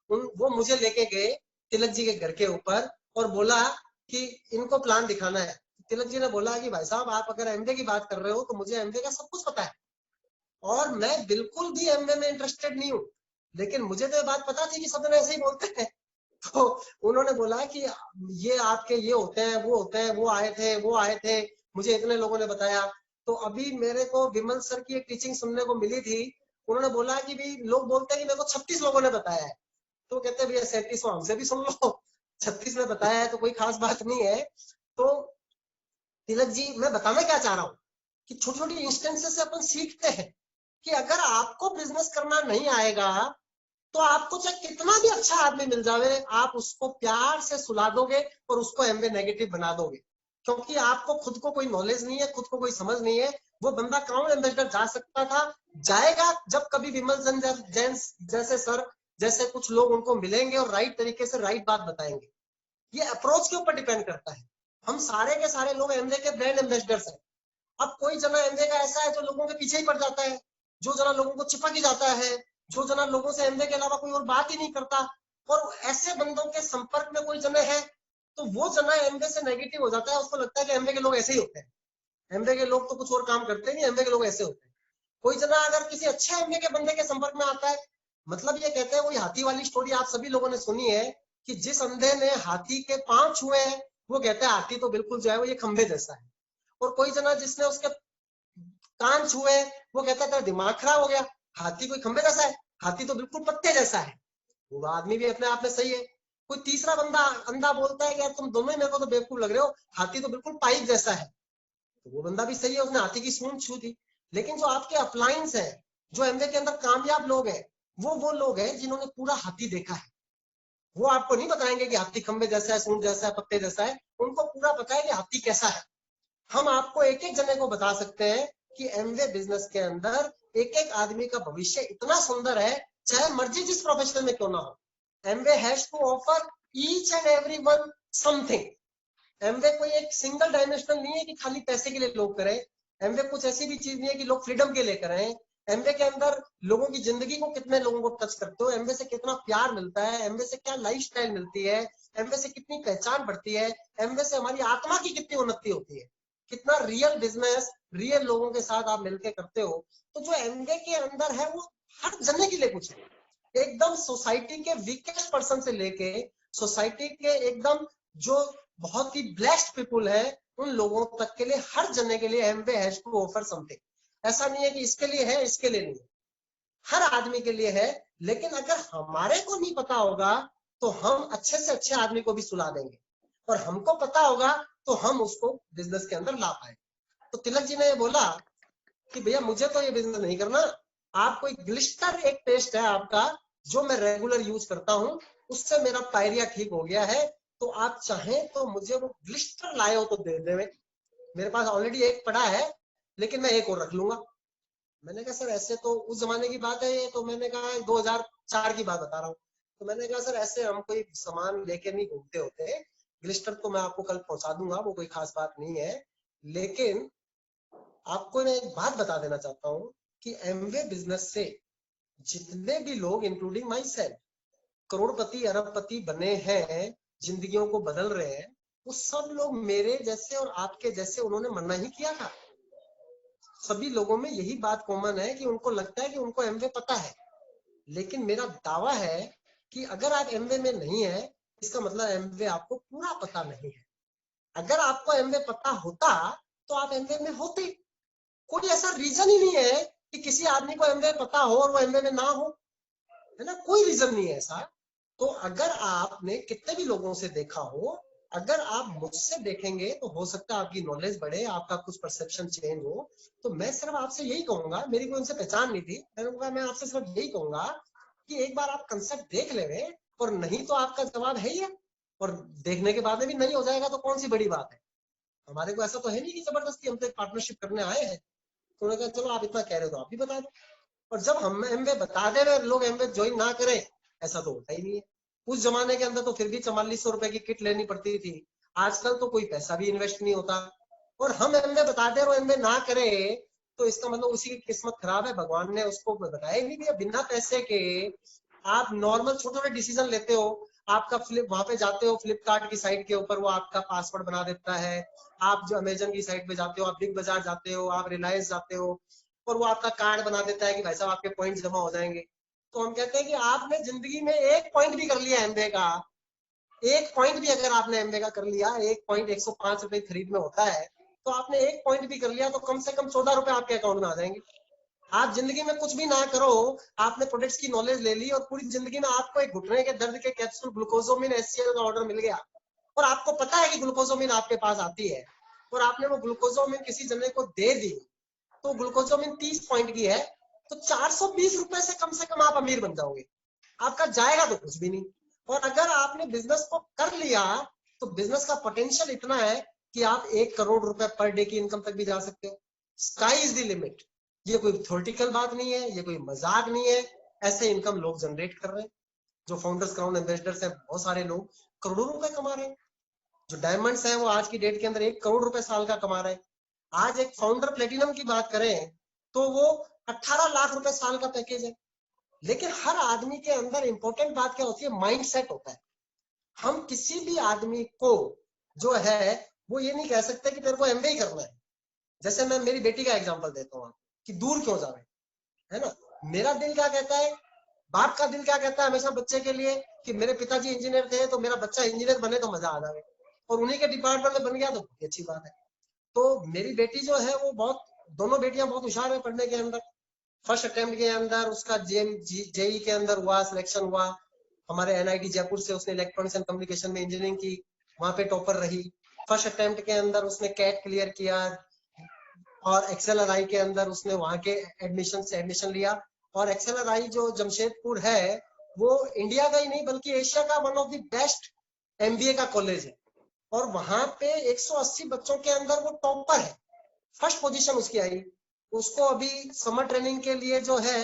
वो मुझे लेके गए तिलक जी के घर के ऊपर और बोला कि इनको प्लान दिखाना है। तिलक जी ने बोला कि भाई साहब आप अगर एमबीए की बात कर रहे हो तो मुझे एमबीए का सब कुछ पता है, और मैं बिल्कुल भी एमबीए में इंटरेस्टेड नहीं हूँ, लेकिन मुझे तो ये बात पता थी कि सब जने ऐसे ही बोलते हैं। तो उन्होंने बोला कि ये आपके ये होते हैं, वो होते हैं, वो आए थे, मुझे इतने लोगों ने बताया। तो अभी मेरे को विमल सर की एक टीचिंग सुनने को मिली थी, उन्होंने बोला कि भाई लोग बोलते हैं कि मेरे को 36 लोगों ने बताया है, तो कहते हैं भैया 37 हमसे भी सुन लो, 36 ने बताया है तो कोई खास बात नहीं है। तो तिलक जी, मैं बताना क्या चाह रहा हूँ कि छोटी छोटी इंस्टेंसेस से अपन सीखते हैं कि अगर आपको बिजनेस करना नहीं आएगा तो आपको चाहे कितना भी अच्छा आदमी मिल जावे, आप उसको प्यार से सुला दोगे और उसको एमवे नेगेटिव बना दोगे, क्योंकि आपको खुद को कोई नॉलेज नहीं है, खुद को कोई समझ नहीं है। वो बंदा क्राउन एम्बेसडर जा सकता था, जाएगा जब कभी विमल जैन जैसे सर जैसे कुछ लोग उनको मिलेंगे और राइट तरीके से राइट बात बताएंगे। ये अप्रोच के ऊपर डिपेंड करता है। हम सारे के सारे लोग एमवे के ब्रांड एम्बेसडर्स हैं। अब कोई जना एमवे का ऐसा है जो लोगों के पीछे ही पड़ जाता है, जो जना लोगों को चिपक ही जाता है, जो जना लोगों से एमवे के अलावा कोई और बात ही नहीं करता, और ऐसे बंदों के संपर्क में कोई जने है तो वो जना एमवे से नेगेटिव हो जाता है। उसको लगता है कि एमवे के लोग ऐसे ही होते हैं, एमवे के लोग तो कुछ और काम करते नहीं, एमवे के लोग ऐसे होते हैं। कोई जना अगर किसी अच्छे एमवे के बंदे के संपर्क में आता है, मतलब ये कहते हैं, वही हाथी वाली स्टोरी आप सभी लोगों ने सुनी है कि जिस अंधे ने हाथी के पांव छुए हैं वो कहता है हाथी तो बिल्कुल जो है वो ये खंभे जैसा है। और कोई जना जिसने उसके कान छुए वो कहता है तेरा दिमाग खराब हो गया, हाथी कोई खंभे जैसा है, हाथी तो बिल्कुल पत्ते जैसा है। वो आदमी भी अपने आप में सही है। कोई तीसरा बंदा अंधा बोलता है कि यार तुम दोनों ही मेरे को तो बेवकूफ लग रहे हो, हाथी तो बिल्कुल पाइप जैसा है, तो वो बंदा भी सही है, उसने हाथी की सूंड छू थी। लेकिन जो आपके अपलायंस है, जो एमवे के अंदर कामयाब लोग हैं, वो लोग हैं जिन्होंने पूरा हाथी देखा है। वो आपको नहीं बताएंगे कि हाथी खंबे जैसा है, सूंड जैसा है, पत्ते जैसा है, उनको पूरा पता है कि हाथी कैसा है। हम आपको एक एक जने को बता सकते हैं कि एमवे बिजनेस के अंदर एक एक आदमी का भविष्य इतना सुंदर है, चाहे मर्जी जिस प्रोफेशन में क्यों ना हो। Amway has to offer each and everyone something. Amway कोई एक सिंगल डायमेंशनल नहीं है कि खाली पैसे के लिए लोग करें। एमवे कुछ ऐसी भी चीज नहीं है कि लोग फ्रीडम के लिए करें। एमवे के अंदर लोगों की जिंदगी को कितने लोगों को टच करते हो, एमवे से कितना प्यार मिलता है, एमवे से क्या लाइफस्टाइल मिलती है, एमवे से कितनी पहचान बढ़ती है, एमवे से हमारी आत्मा की कितनी उन्नति होती है, कितना रियल बिजनेस रियल लोगों के साथ आप मिलकर करते हो। तो जो एमवे के अंदर है वो हर जने के लिए कुछ है, एकदम सोसाइटी के वीकेस्ट पर्सन से लेके सोसाइटी के एकदम जो बहुत ही ब्लेस्ड पीपुल है उन लोगों तक के लिए, हर जने के लिए Amway has to offer something. ऐसा नहीं है कि इसके लिए है इसके लिए नहीं, हर आदमी के लिए है। लेकिन अगर हमारे को नहीं पता होगा तो हम अच्छे से अच्छे आदमी को भी सुला देंगे, और हमको पता होगा तो हम उसको बिजनेस के अंदर ला पाए। तो तिलक जी ने ये बोला कि भैया मुझे तो ये बिजनेस नहीं करना, आप कोई ग्लिस्टर एक पेस्ट है आपका जो मैं रेगुलर यूज करता हूँ, उससे मेरा पायरिया ठीक हो गया है, तो आप चाहें तो मुझे वो ग्लिस्टर लाए हो तो दे देवे, मेरे पास ऑलरेडी एक पड़ा है लेकिन मैं एक और रख लूंगा। मैंने कहा सर ऐसे तो उस जमाने की बात है ये, तो मैंने कहा 2004 की बात बता रहा हूँ। तो मैंने कहा सर ऐसे हम कोई सामान लेके नहीं घूमते होते, ग्लिस्टर तो मैं आपको कल पहुंचा दूंगा, वो कोई खास बात नहीं है। लेकिन आपको मैं एक बात बता देना चाहता हूँ कि एमवे बिजनेस से जितने भी लोग इंक्लूडिंग माई सेल्फ करोड़पति अरबपति बने हैं, जिंदगियों को बदल रहे हैं, वो सब लोग मेरे जैसे और आपके जैसे उन्होंने मना ही किया था। सभी लोगों में यही बात कॉमन है कि उनको लगता है कि उनको एमवे पता है। लेकिन मेरा दावा है कि अगर आप एमवे में नहीं है इसका मतलब एमवे आपको पूरा पता नहीं है। अगर आपको एमवे पता होता तो आप एमवे में होते। कोई ऐसा रीजन ही नहीं है कि किसी आदमी को एमवे पता हो और वो एमवे में ना हो, है ना, कोई रीजन नहीं है ऐसा। तो अगर आपने कितने भी लोगों से देखा हो, अगर आप मुझसे देखेंगे तो हो सकता है आपकी नॉलेज बढ़े, आपका कुछ परसेप्शन चेंज हो। तो मैं सिर्फ आपसे यही कहूंगा, मेरी कोई उनसे पहचान नहीं थी, मैं आपसे सिर्फ यही कहूंगा कि एक बार आप कंसेप्ट देख ले, और नहीं तो आपका जवाब है ही है, और देखने के बाद में भी नहीं हो जाएगा तो कौन सी बड़ी बात है। हमारे को ऐसा तो है नहीं कि जबरदस्ती हम तो एक पार्टनरशिप करने आए हैं। तो उन्होंने कहा चलो आप इतना कह रहे हो तो आप भी बता दो, और जब हम एमवे बता दे रहे लोग एमवे ज्वाइन ना करें, ऐसा तो होता ही नहीं है। उस जमाने के अंदर तो फिर भी 4400 रुपए की किट लेनी पड़ती थी, आजकल तो कोई पैसा भी इन्वेस्ट नहीं होता। और हम एमवे बता दे और एमवे ना करे तो इसका मतलब उसी की किस्मत खराब है, भगवान ने उसको बताया नहीं दिया। बिना पैसे के आप नॉर्मल छोटे छोटे डिसीजन लेते हो, आपका वहां पे जाते हो फ्लिपकार्ट की साइट के ऊपर, वो आपका पासवर्ड बना देता है। आप जो अमेजन की साइट पे जाते हो, आप बिग बाजार जाते हो, आप रिलायंस जाते हो, और वो आपका कार्ड बना देता है कि भाई साहब आपके पॉइंट्स जमा हो जाएंगे। तो हम कहते हैं कि आपने जिंदगी में एक पॉइंट भी कर लिया एमवे का, एक पॉइंट भी अगर आपने एमवे का कर लिया, एक पॉइंट 105 रुपए खरीद में होता है, तो आपने 1 पॉइंट भी कर लिया तो कम से कम 14 रुपए आपके अकाउंट में आ जाएंगे। आप जिंदगी में कुछ भी ना करो, आपने प्रोडक्ट्स की नॉलेज ले ली और पूरी जिंदगी में आपको एक घुटने के दर्द के कैप्सूल ग्लूकोजोमिन HCl का ऑर्डर मिल गया और आपको पता है कि ग्लूकोजोमिन आपके पास आती है और आपने वो ग्लूकोजोमिन किसी जने को दे दी, तो ग्लूकोजोमिन 30 पॉइंट की है, तो 420 रुपए से कम आप अमीर बन जाओगे। आपका जाएगा तो कुछ भी नहीं। और अगर आपने बिजनेस को कर लिया तो बिजनेस का पोटेंशियल इतना है कि आप 1 करोड़ रुपए पर डे की इनकम तक भी जा सकते हो। Sky is the limit. ये कोई थ्योरेटिकल बात नहीं है, ये कोई मजाक नहीं है, ऐसे इनकम लोग जनरेट कर रहे हैं। जो फाउंडर्स क्राउन एम्बेसडर्स हैं, बहुत सारे लोग करोड़ों रुपए कमा रहे हैं। जो डायमंड्स हैं वो आज की डेट के अंदर 1 करोड़ रुपए साल का कमा रहे हैं। आज एक फाउंडर प्लेटिनम की बात करें तो वो 18 लाख रुपए साल का पैकेज है। लेकिन हर आदमी के अंदर इंपॉर्टेंट बात क्या होती है? माइंड सेट होता है। हम किसी भी आदमी को जो है वो ये नहीं कह सकते कि तेरे को MBA करना है। जैसे मैं मेरी बेटी का एग्जांपल देता हूँ कि दूर क्यों जावे, है ना। मेरा दिल क्या कहता है, बाप का दिल क्या कहता है हमेशा बच्चे के लिए कि मेरे पिताजी इंजीनियर थे तो मेरा बच्चा इंजीनियर बने तो मजा आ जाए, और उन्हीं के डिपार्टमेंट में बन गया तो बहुत अच्छी बात है। तो मेरी बेटी जो है वो दोनों बेटियां बहुत होशियार है पढ़ने के अंदर। फर्स्ट अटेम्प्ट के अंदर उसका जेई के अंदर हुआ, सिलेक्शन हुआ। हमारे NIT जयपुर से उसने इलेक्ट्रॉनिक्स एंड कम्युनिकेशन में इंजीनियरिंग की, वहां पे टॉपर रही। फर्स्ट अटेम्प्ट के अंदर उसने कैट क्लियर किया और XLRI के अंदर उसने वहां के एडमिशन लिया। और XLRI जो जमशेदपुर है वो इंडिया का ही नहीं बल्कि एशिया का one of the best MBA का कॉलेज है। और वहां पे 180 बच्चों के अंदर वो टॉपर है, फर्स्ट पोजीशन उसकी आई। उसको अभी समर ट्रेनिंग के लिए जो है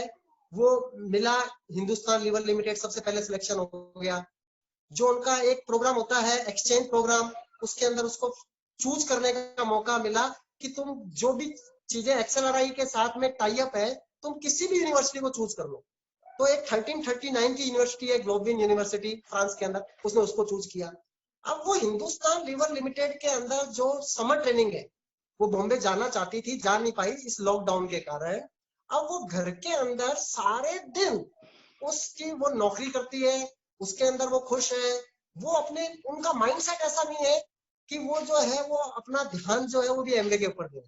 वो मिला, हिंदुस्तान लीवर लिमिटेड सबसे पहले सिलेक्शन हो गया। जो उनका एक प्रोग्राम होता है एक्सचेंज प्रोग्राम, उसके अंदर उसको चूज करने का मौका मिला कि तुम जो भी चीजें XLRI के साथ में टाई अप है, तुम किसी भी यूनिवर्सिटी को चूज कर लो। तो एक 1339 की यूनिवर्सिटी है, ग्लोबलिन यूनिवर्सिटी फ्रांस के अंदर, उसने उसको चूज किया। अब वो हिंदुस्तान लीवर लिमिटेड के अंदर जो समर ट्रेनिंग है वो बॉम्बे जाना चाहती थी, जा नहीं पाई इस लॉकडाउन के कारण। अब वो घर के अंदर सारे दिन उसकी वो नौकरी करती है, उसके अंदर वो खुश है। वो अपने उनका माइंडसेट ऐसा नहीं है कि वो जो है वो अपना ध्यान जो है वो भी MBA के ऊपर दे,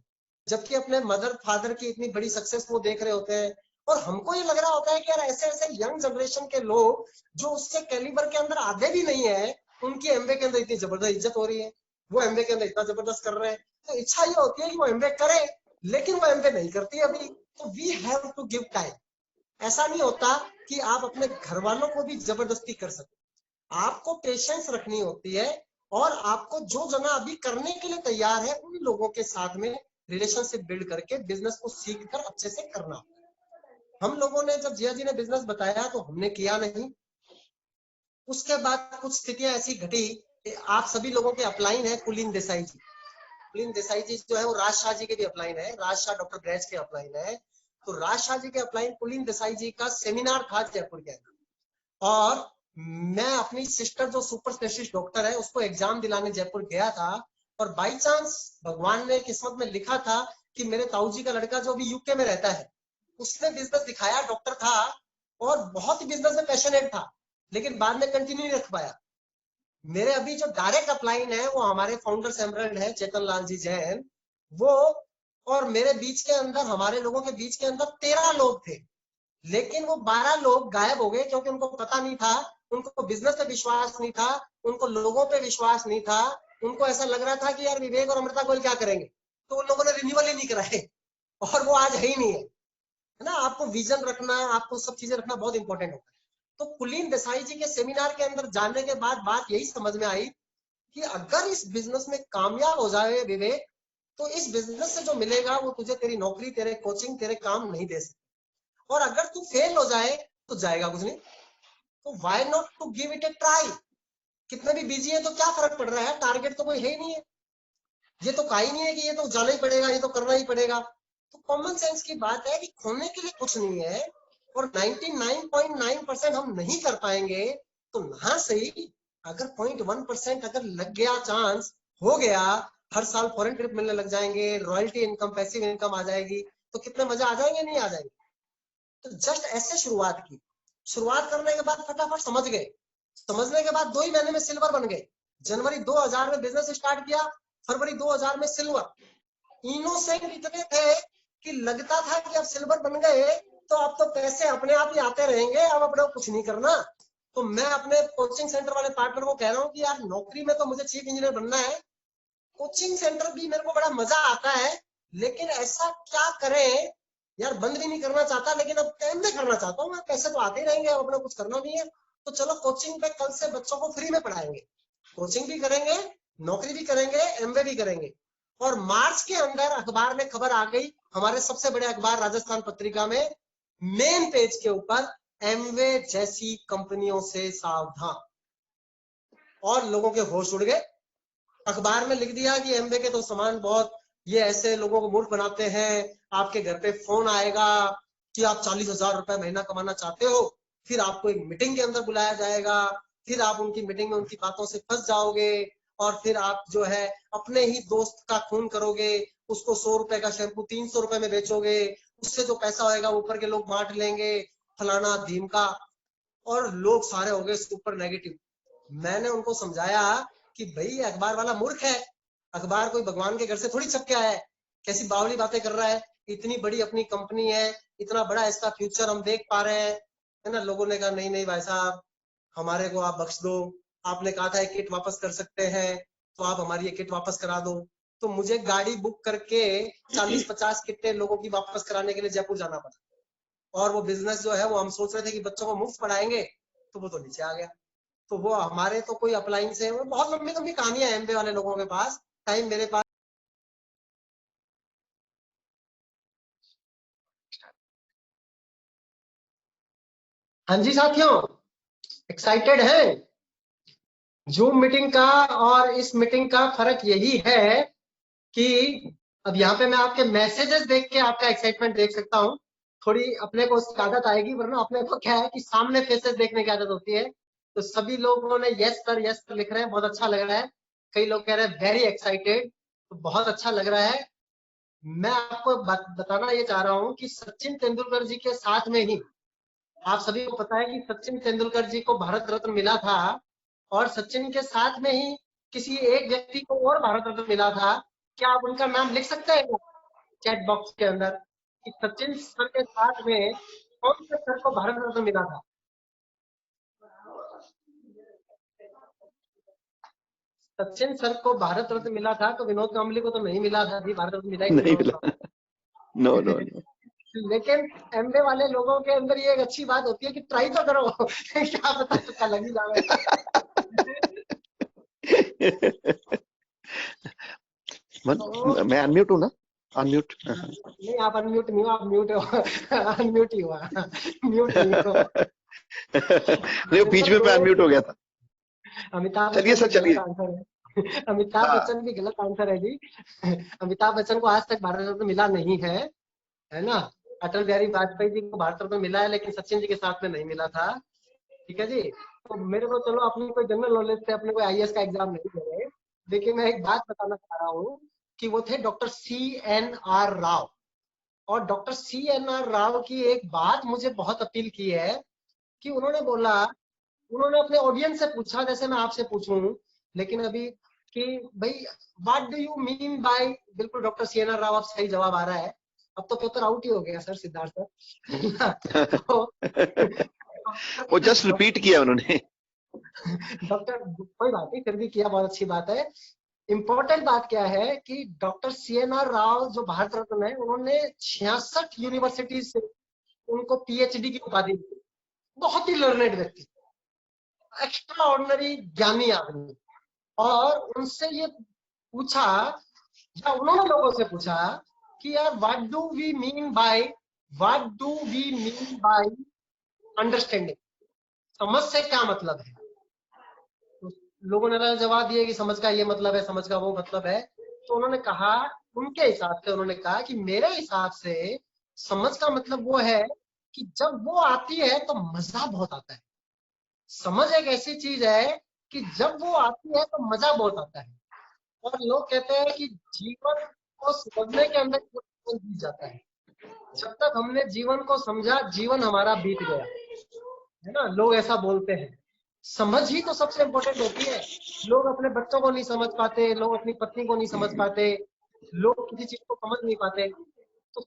जबकि अपने मदर फादर की इतनी बड़ी सक्सेस वो देख रहे होते हैं। और हमको ये लग रहा होता है कि यार ऐसे ऐसे यंग जनरेशन के लोग जो उससे कैलिबर के अंदर आधे भी नहीं है, उनकी MBA के अंदर इतनी जबरदस्त इज्जत हो रही है, वो MBA के अंदर इतना जबरदस्त कर रहे हैं। तो इच्छा ये होती है कि वो MBA करे, लेकिन वो MBA नहीं करती अभी। तो we have to give time. ऐसा नहीं होता कि आप अपने घर वालों को भी जबरदस्ती कर सकते, आपको पेशेंस रखनी होती है और आपको जो जना अभी करने के लिए तैयार है उन लोगों के साथ में रिलेशनशिप बिल्ड करके बिजनेस को सीख कर अच्छे से करना। हम लोगों ने जब जिया जी ने बिजनेस बताया तो हमने किया नहीं। उसके बाद कुछ स्थितियां ऐसी घटी, आप सभी लोगों के अपलाइन है कुलीन देसाई जी। कुलीन देसाई जी जो है वो राजशाह जी के भी अपलाइन है, राजशाह डॉक्टर ब्रैज के अपलाइन है। तो राजशाह जी के अपलाइन कुलीन देसाई जी का सेमिनार था जयपुर के अंदर, और मैं अपनी सिस्टर जो सुपर स्पेशलिस्ट डॉक्टर है उसको एग्जाम दिलाने जयपुर गया था। और बाई चांस भगवान ने किस्मत में लिखा था कि मेरे ताऊ जी का लड़का जो अभी UK में रहता है उसने बिजनेस दिखाया, डॉक्टर था और बहुत ही बिजनेस में पैशनेट था, लेकिन बाद में कंटिन्यू नहीं रख पाया। मेरे अभी जो डायरेक्ट अपलाइन है वो हमारे फाउंडर एमरल्ड है चेतन लाल जी जैन, वो और मेरे बीच के अंदर, हमारे लोगों के बीच के अंदर 13 लोग थे, लेकिन वो 12 लोग गायब हो गए क्योंकि उनको पता नहीं था, उनको बिजनेस पे विश्वास नहीं था, उनको लोगों पे विश्वास नहीं था। उनको ऐसा लग रहा था कि यार विवेक और अमृता गोयल क्या करेंगे, तो उन लोगों ने रिन्यूअल ही नहीं कराए और वो आज है ही नहीं है ना। आपको विजन रखना, आपको सब चीजें रखना बहुत इंपॉर्टेंट होता है। तो कुलीन देसाई जी के सेमिनार के अंदर जाने के बाद बात यही समझ में आई कि अगर इस बिजनेस में कामयाब हो जाए विवेक, तो इस बिजनेस से जो मिलेगा वो तुझे तेरी नौकरी, तेरे कोचिंग, तेरे काम नहीं दे सकते, और अगर तू फेल हो जाए तो जाएगा कुछ नहीं। तो why not to give it a try. कितने भी बिजी है तो क्या फर्क पड़ रहा है, टारगेट तो कोई है ही नहीं है, ये तो कहा ही नहीं है कि ये तो जाना ही पड़ेगा, ये तो करना ही पड़ेगा। तो कॉमन सेंस की बात है कि खोने के लिए कुछ नहीं है, और 99.9% हम नहीं कर पाएंगे तो ना सही, अगर 0.1% अगर लग गया, चांस हो गया, हर साल फॉरेन ट्रिप मिलने लग जाएंगे, रॉयल्टी इनकम, पैसिव इनकम आ जाएगी, तो कितने मजा आ जाएंगे, नहीं आ जाएंगे। तो जस्ट ऐसे शुरुआत की, शुरुआत करने के बाद फटाफट समझ गए, समझने के बाद 2 ही महीने में सिल्वर बन गए। जनवरी 2000 में बिजनेस स्टार्ट किया, फरवरी 2000 में सिल्वर, इनोसेंट इतने थे कि लगता था कि अब सिल्वर बन गए तो अब तो पैसे अपने आप ही आते रहेंगे, अब अपने को कुछ नहीं करना। तो मैं अपने कोचिंग सेंटर वाले पार्टनर को कह रहा हूँ कि यार नौकरी में तो मुझे चीफ इंजीनियर बनना है, कोचिंग सेंटर भी मेरे को बड़ा मजा आता है, लेकिन ऐसा क्या करें यार, बंद भी नहीं करना चाहता लेकिन अब एमबीए करना चाहता हूँ, पैसे तो आते ही रहेंगे, अब अपने कुछ करना नहीं है। तो चलो कोचिंग पे कल से बच्चों को फ्री में पढ़ाएंगे, कोचिंग भी करेंगे, नौकरी भी करेंगे, एमबीए भी करेंगे। और मार्च के अंदर अखबार में खबर आ गई, हमारे सबसे बड़े अखबार राजस्थान पत्रिका में मेन पेज के ऊपर, एमवे जैसी कंपनियों से सावधान। और लोगों के होश उड़ गए। अखबार में लिख दिया कि एमवे के तो सामान बहुत, ये ऐसे लोगों को मूर्ख बनाते हैं, आपके घर पे फोन आएगा कि आप 40,000 रुपए महीना कमाना चाहते हो, फिर आपको एक मीटिंग के अंदर बुलाया जाएगा, फिर आप उनकी मीटिंग में उनकी बातों से फंस जाओगे, और फिर आप जो है अपने ही दोस्त का खून करोगे, उसको 100 रुपए का शैम्पू 300 रुपए में बेचोगे, उससे जो पैसा होएगा ऊपर के लोग बांट लेंगे, फलाना धीम का। और लोग सारे हो गए सुपर नेगेटिव। मैंने उनको समझाया कि भाई अखबार वाला मूर्ख है, अखबार कोई भगवान के घर से थोड़ी छप के आया है, कैसी बावली बातें कर रहा है, इतनी बड़ी अपनी कंपनी है, इतना बड़ा इसका फ्यूचर हम देख पा रहे हैं, है ना। लोगों ने कहा नहीं नहीं भाई साहब, हमारे को आप बख्श दो, आपने कहा था एक किट वापस कर सकते हैं तो आप हमारी ये किट वापस करा दो। तो मुझे गाड़ी बुक करके 40-50 किटें लोगों की वापस कराने के लिए जयपुर जाना पड़ा। और वो बिजनेस जो है वो हम सोच रहे थे कि बच्चों को मुफ्त पढ़ाएंगे, तो वो तो नीचे आ गया। तो वो हमारे तो कोई अप्लायंस है, बहुत लंबी लंबी कहानियां है एमबे वाले लोगों के पास, टाइम मेरे पास। हाँ जी साथियों, एक्साइटेड है? जूम मीटिंग का और इस मीटिंग का फर्क यही है कि अब यहाँ पे मैं आपके मैसेजेस देख के आपका एक्साइटमेंट देख सकता हूँ। थोड़ी अपने को उसकी आदत आएगी, वरना अपने को क्या है कि सामने फेसेस देखने की आदत होती है। तो सभी लोगों ने यस सर लिख रहे हैं, बहुत अच्छा लग रहा है। कई लोग कह रहे हैं वेरी एक्साइटेड, तो बहुत अच्छा लग रहा है। मैं आपको बताना ये चाह रहा हूँ कि सचिन तेंदुलकर जी के साथ में ही, आप सभी को पता है कि सचिन तेंदुलकर जी को भारत रत्न मिला था, और सचिन के साथ में ही किसी एक व्यक्ति को और भारत रत्न मिला था। क्या आप उनका नाम लिख सकते हैं चैट बॉक्स के अंदर कि सचिन सर के साथ में कौन से सर को भारत रत्न मिला था? सचिन सर को भारत रत्न मिला था, तो विनोद कांबली को तो नहीं मिला था जी, भारत रत्न मिला ही नहीं मिला। No no no. लेकिन एमबे वाले लोगों के अंदर ये एक अच्छी बात होती है कि ट्राई तो करो क्या पता तुक्का लग ही जाए। मैं अनम्यूट हूँ ना? अनम्यूट नहीं, आप अनम्यूट नहीं हो, आप म्यूट हो। अनम्यूट ही हुआ, म्यूट नहीं हो। नहीं, बीच में मैं अनम्यूट हो गया था। अमिताभ चलिए बच्चन सर, भी चलिए। गलत आंसर है। अमिताभ हाँ। बच्चन भी गलत आंसर है जी। अमिताभ बच्चन को आज तक भारत रत्न मिला नहीं है, है ना। अटल बिहारी वाजपेयी जी को भारत रत्न मिला है, लेकिन सचिन जी के साथ में नहीं मिला था। ठीक है जी। तो मेरे को चलो अपनी कोई जनरल नॉलेज से अपने कोई आईएएस का एग्जाम नहीं दे रहे, लेकिन मैं एक बात बताना चाह रहा हूँ कि वो थे डॉक्टर CNR राव। और डॉक्टर CNR राव की एक बात मुझे बहुत अपील की है कि उन्होंने बोला, उन्होंने अपने ऑडियंस से पूछा, जैसे मैं आपसे पूछूं, लेकिन अभी कि भाई what do you mean by, बिल्कुल डॉक्टर CNR राव अब सही जवाब आ रहा है। अब तो पेपर आउट ही हो गया सर, सिद्धार्थ सर। तो वो जस्ट रिपीट किया उन्होंने। डॉक्टर, कोई बात नहीं, फिर भी किया, बहुत अच्छी बात है। इंपॉर्टेंट बात क्या है कि डॉक्टर CNR राव जो भारत रत्न है, उन्होंने 66 यूनिवर्सिटी से उनको PhD की उपाधि दी। बहुत ही लर्नेड व्यक्ति, एक्स्ट्रा ऑर्डिनरी ज्ञानी आदमी। और उनसे ये पूछा, या उन्होंने लोगों से पूछा कि यार what do we mean by understanding, समझ से क्या मतलब है। तो लोगों ने जवाब दिया कि समझ का ये मतलब है, समझ का वो मतलब है। तो उन्होंने कहा, उनके हिसाब से उन्होंने कहा कि मेरे हिसाब से समझ का मतलब वो है कि जब वो आती है तो मजा बहुत आता है। समझ एक ऐसी चीज है कि जब वो आती है तो मजा बहुत आता है। और लोग कहते हैं कि जीवन को समझने के अंदर जीवन बीत जाता है। जब तक हमने जीवन को समझा, जीवन हमारा बीत गया, है ना। लोग ऐसा बोलते हैं। समझ ही तो सबसे इम्पोर्टेंट होती है। लोग अपने बच्चों को नहीं समझ पाते, लोग अपनी पत्नी को नहीं समझ पाते, लोग किसी चीज को समझ नहीं पाते। तो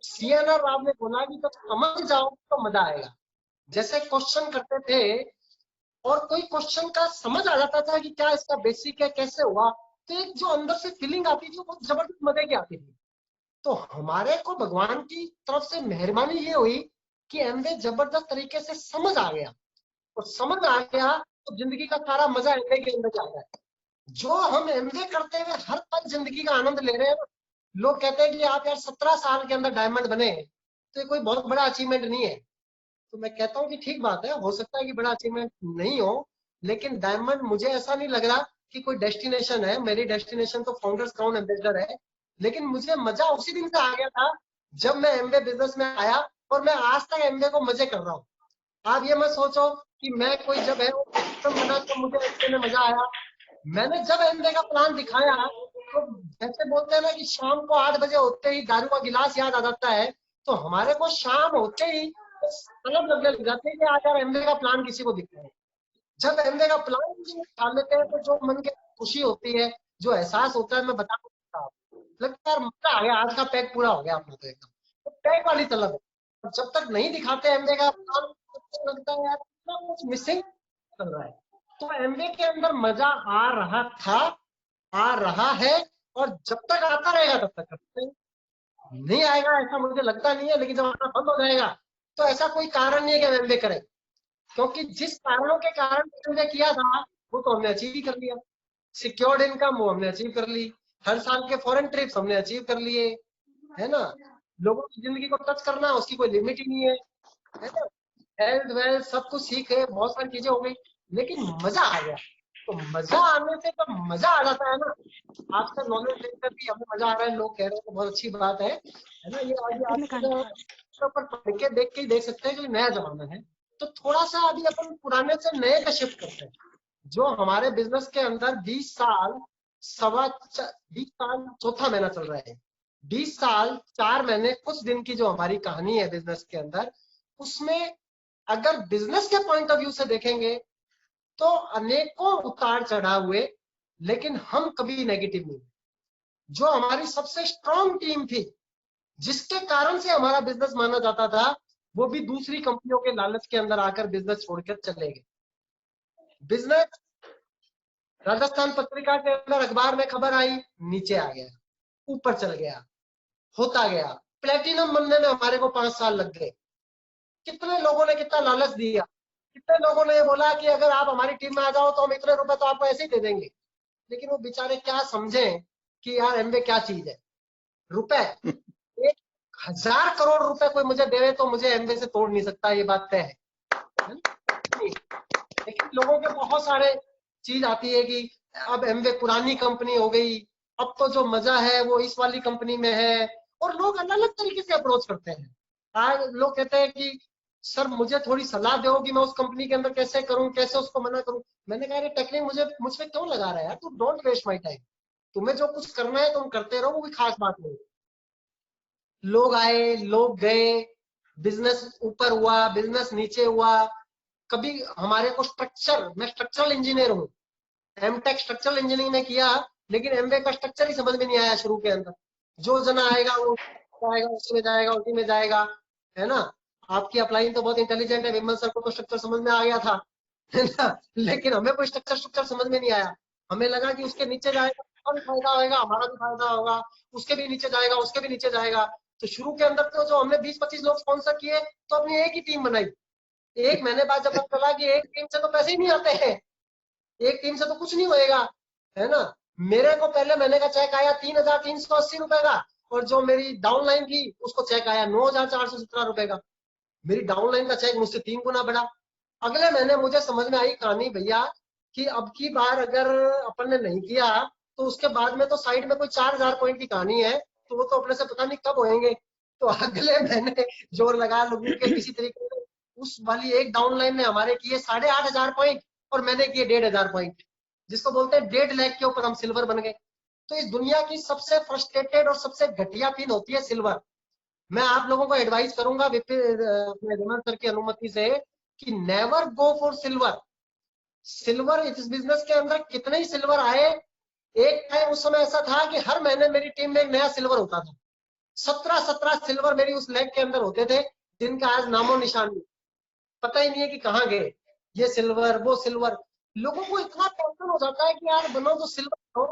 CNR राव ने बोला कि जब समझ जाओ तो मजा आएगा। जैसे क्वेश्चन करते थे और कोई क्वेश्चन का समझ आ जाता था कि क्या इसका बेसिक है, कैसे हुआ, तो एक जो अंदर से फीलिंग आती थी वो बहुत जबरदस्त मजे की आती थी। तो हमारे को भगवान की तरफ से मेहरबानी ये हुई कि एमवे जबरदस्त तरीके से समझ आ गया, और समझ आ गया तो जिंदगी का सारा मजा एमवे के अंदर आ गया। जो हम एमवे करते हुए हर पल जिंदगी का आनंद ले रहे हैं ना, लोग कहते हैं कि आप यार 17 साल के अंदर डायमंड बने, तो ये कोई बहुत बड़ा अचीवमेंट नहीं है। तो मैं कहता हूँ कि ठीक बात है, हो सकता है कि बड़ा अचीवमेंट नहीं हो, लेकिन डायमंड मुझे ऐसा नहीं लग रहा कि कोई डेस्टिनेशन है। मेरी डेस्टिनेशन तो फाउंडर्स क्राउन एम्बेसडर है। लेकिन मुझे मजा उसी दिन से आ गया था जब मैं एमवे बिजनेस में आया, और मैं आज तक एमवे को मजे कर रहा हूँ। आप ये मत सोचो कि मैं कोई जब है बना तो मुझे एमवे में मजा आया। मैंने जब एमवे का प्लान दिखाया तो जैसे बोलते हैं ना कि शाम को 8 बजे होते ही दारू का गिलास याद आ जाता है, तो हमारे को शाम होते ही तलब लगने लग जाते हैं कि आज यार एमवे का प्लान किसी को दिखाएं। जब एमवे का प्लान निकाल लेते हैं तो जो मन की खुशी होती है, जो एहसास होता है, मैं बता नहीं सकता। लगता है यार मजा आ गया, आज का पैक पूरा हो गया अपना तो एकदम, तो पैक वाली तलब है। जब तक नहीं दिखाते एमवे का प्लान, तो लगता है यार कुछ मिसिंग चल रहा है। तो एमवे के अंदर मजा आ रहा था, आ रहा है, और जब तक आता रहेगा तब तक करते हैं। नहीं आएगा ऐसा मुझे लगता नहीं है, लेकिन जब आना बंद हो जाएगा तो ऐसा कोई कारण नहीं है कि एमवे करें, क्योंकि जिस कारणों के कारण हमने किया था वो तो हमने अचीव ही कर लिया। सिक्योर्ड इनकम वो हमने अचीव कर ली, हर साल के फॉरेन ट्रिप्स हमने अचीव कर लिए, है ना। लोगों की जिंदगी को टच करना उसकी कोई लिमिट ही नहीं है ना। हेल्थ वेल्थ सब कुछ सीखे, बहुत सारी चीजें हो गई, लेकिन मजा आ गया। तो मजा आने से जब मजा आ जाता है ना, आपका नॉलेज लेकर भी हमें मजा आ रहा है, लोग कह रहे हैं, तो बहुत अच्छी बात है ना। ये आप पर पढ़ के देख के ही देख सकते हैं कि नया जमाना है। तो थोड़ा सा अभी अपन पुराने से नए का शिफ्ट करते हैं। जो हमारे बिजनेस के अंदर 20 साल 20 साल चौथा महीना चल रहा है, 20 साल 4 महीने कुछ दिन की जो हमारी कहानी है बिजनेस के अंदर, उसमें अगर बिजनेस के पॉइंट ऑफ व्यू से देखेंगे तो अनेकों उतार चढ़ाव हुए, लेकिन हम कभी नेगेटिव नहीं। जो हमारी सबसे स्ट्रॉन्ग टीम थी, जिसके कारण से हमारा बिजनेस माना जाता था, वो भी दूसरी कंपनियों के लालच के अंदर आकर बिजनेस छोड़कर चले गए। बिजनेस राजस्थान पत्रिका के अंदर अखबार में खबर आई, नीचे आ गया, ऊपर चल गया, होता गया। प्लेटिनम बनने में हमारे को 5 साल लग गए। कितने लोगों ने कितना लालच दिया, कितने लोगों ने बोला कि अगर आप हमारी टीम में आ जाओ तो हम इतने रुपए तो आपको ऐसे ही दे देंगे। लेकिन वो बेचारे क्या समझे कि यार एमवे क्या चीज है। रुपए 1000 करोड़ रुपए कोई मुझे देवे तो मुझे एमवे से तोड़ नहीं सकता, ये बात तय है। लेकिन लोगों के बहुत सारे चीज आती है कि अब एमवे पुरानी कंपनी हो गई, अब तो जो मजा है वो इस वाली कंपनी में है, और लोग अलग अलग तरीके से अप्रोच करते हैं। आज लोग कहते हैं कि सर मुझे थोड़ी सलाह दो कि मैं उस कंपनी के अंदर कैसे करूं, कैसे उसको मना करूं। मैंने कहा टेक्निक मुझ पे क्यों लगा रहा है यार, तू डोंट वेस्ट माय टाइम। तुम्हें जो कुछ करना है तुम करते रहो, वो कोई खास बात नहीं। लोग आए, लोग गए, बिजनेस ऊपर हुआ, बिजनेस नीचे हुआ। कभी हमारे को स्ट्रक्चर, मैं स्ट्रक्चरल इंजीनियर हूँ, एमटेक स्ट्रक्चरल इंजीनियरिंग में किया, लेकिन एमवे का स्ट्रक्चर ही समझ में नहीं आया शुरू के अंदर। जो जना आएगा वो आएगा, उसी में जाएगा, उसी में जाएगा, है ना। आपकी अपलाइन तो बहुत इंटेलिजेंट है, विमल सर को तो स्ट्रक्चर समझ में आ गया था, है ना। लेकिन हमें कोई स्ट्रक्चर समझ में नहीं आया। हमें लगा कि उसके नीचे जाएगा तो भी फायदा होगा, हमारा भी फायदा होगा, उसके भी नीचे जाएगा, उसके भी नीचे जाएगा। तो शुरू के अंदर तो जो हमने 20-25 लोग स्पॉन्सर किए, तो अपनी एक ही टीम बनाई। 1 महीने बाद जब पता चला कि एक टीम से तो पैसे ही नहीं आते हैं, एक टीम से तो कुछ नहीं होएगा, है ना। मेरे को पहले महीने का चेक आया 3380 रुपए का, और जो मेरी डाउनलाइन थी उसको चेक आया 9417 रुपए का। मेरी डाउनलाइन का चेक मुझसे 3 गुना बढ़ा। अगले महीने मुझे समझ में आई कहानी भैया कि अब की बार अगर अपन ने नहीं किया तो उसके बाद में तो साइड में कोई 4000 पॉइंट की कहानी है, तो वो तो अपने से पता नहीं कब होएंगे। तो अगले महीने जोर लगा लोगों के किसी तरीके से, उस वाली एक डाउनलाइन ने हमारे किए 8500 पॉइंट, और मैंने किए 1500 पॉइंट, जिसको बोलते हैं 1.5 लाख के ऊपर हम सिल्वर बन गए। तो इस दुनिया की सबसे फ्रस्ट्रेटेड और सबसे घटिया पिन होती है सिल्वर। मैं आप लोगों को एडवाइस करूंगा अपने विमल सर की अनुमति से कि never go for silver. Silver इस बिजनेस के अंदर कितने ही सिल्वर आए, एक टाइम उस समय ऐसा था कि हर महीने मेरी टीम में एक नया सिल्वर होता था। 17 सिल्वर मेरी उस लेग के अंदर होते थे, जिनका आज नामो निशान नहीं, पता ही नहीं है कि कहाँ गए। ये सिल्वर, वो सिल्वर, लोगों को इतना टेंशन हो जाता है कि यार बनो तो सिल्वर हो।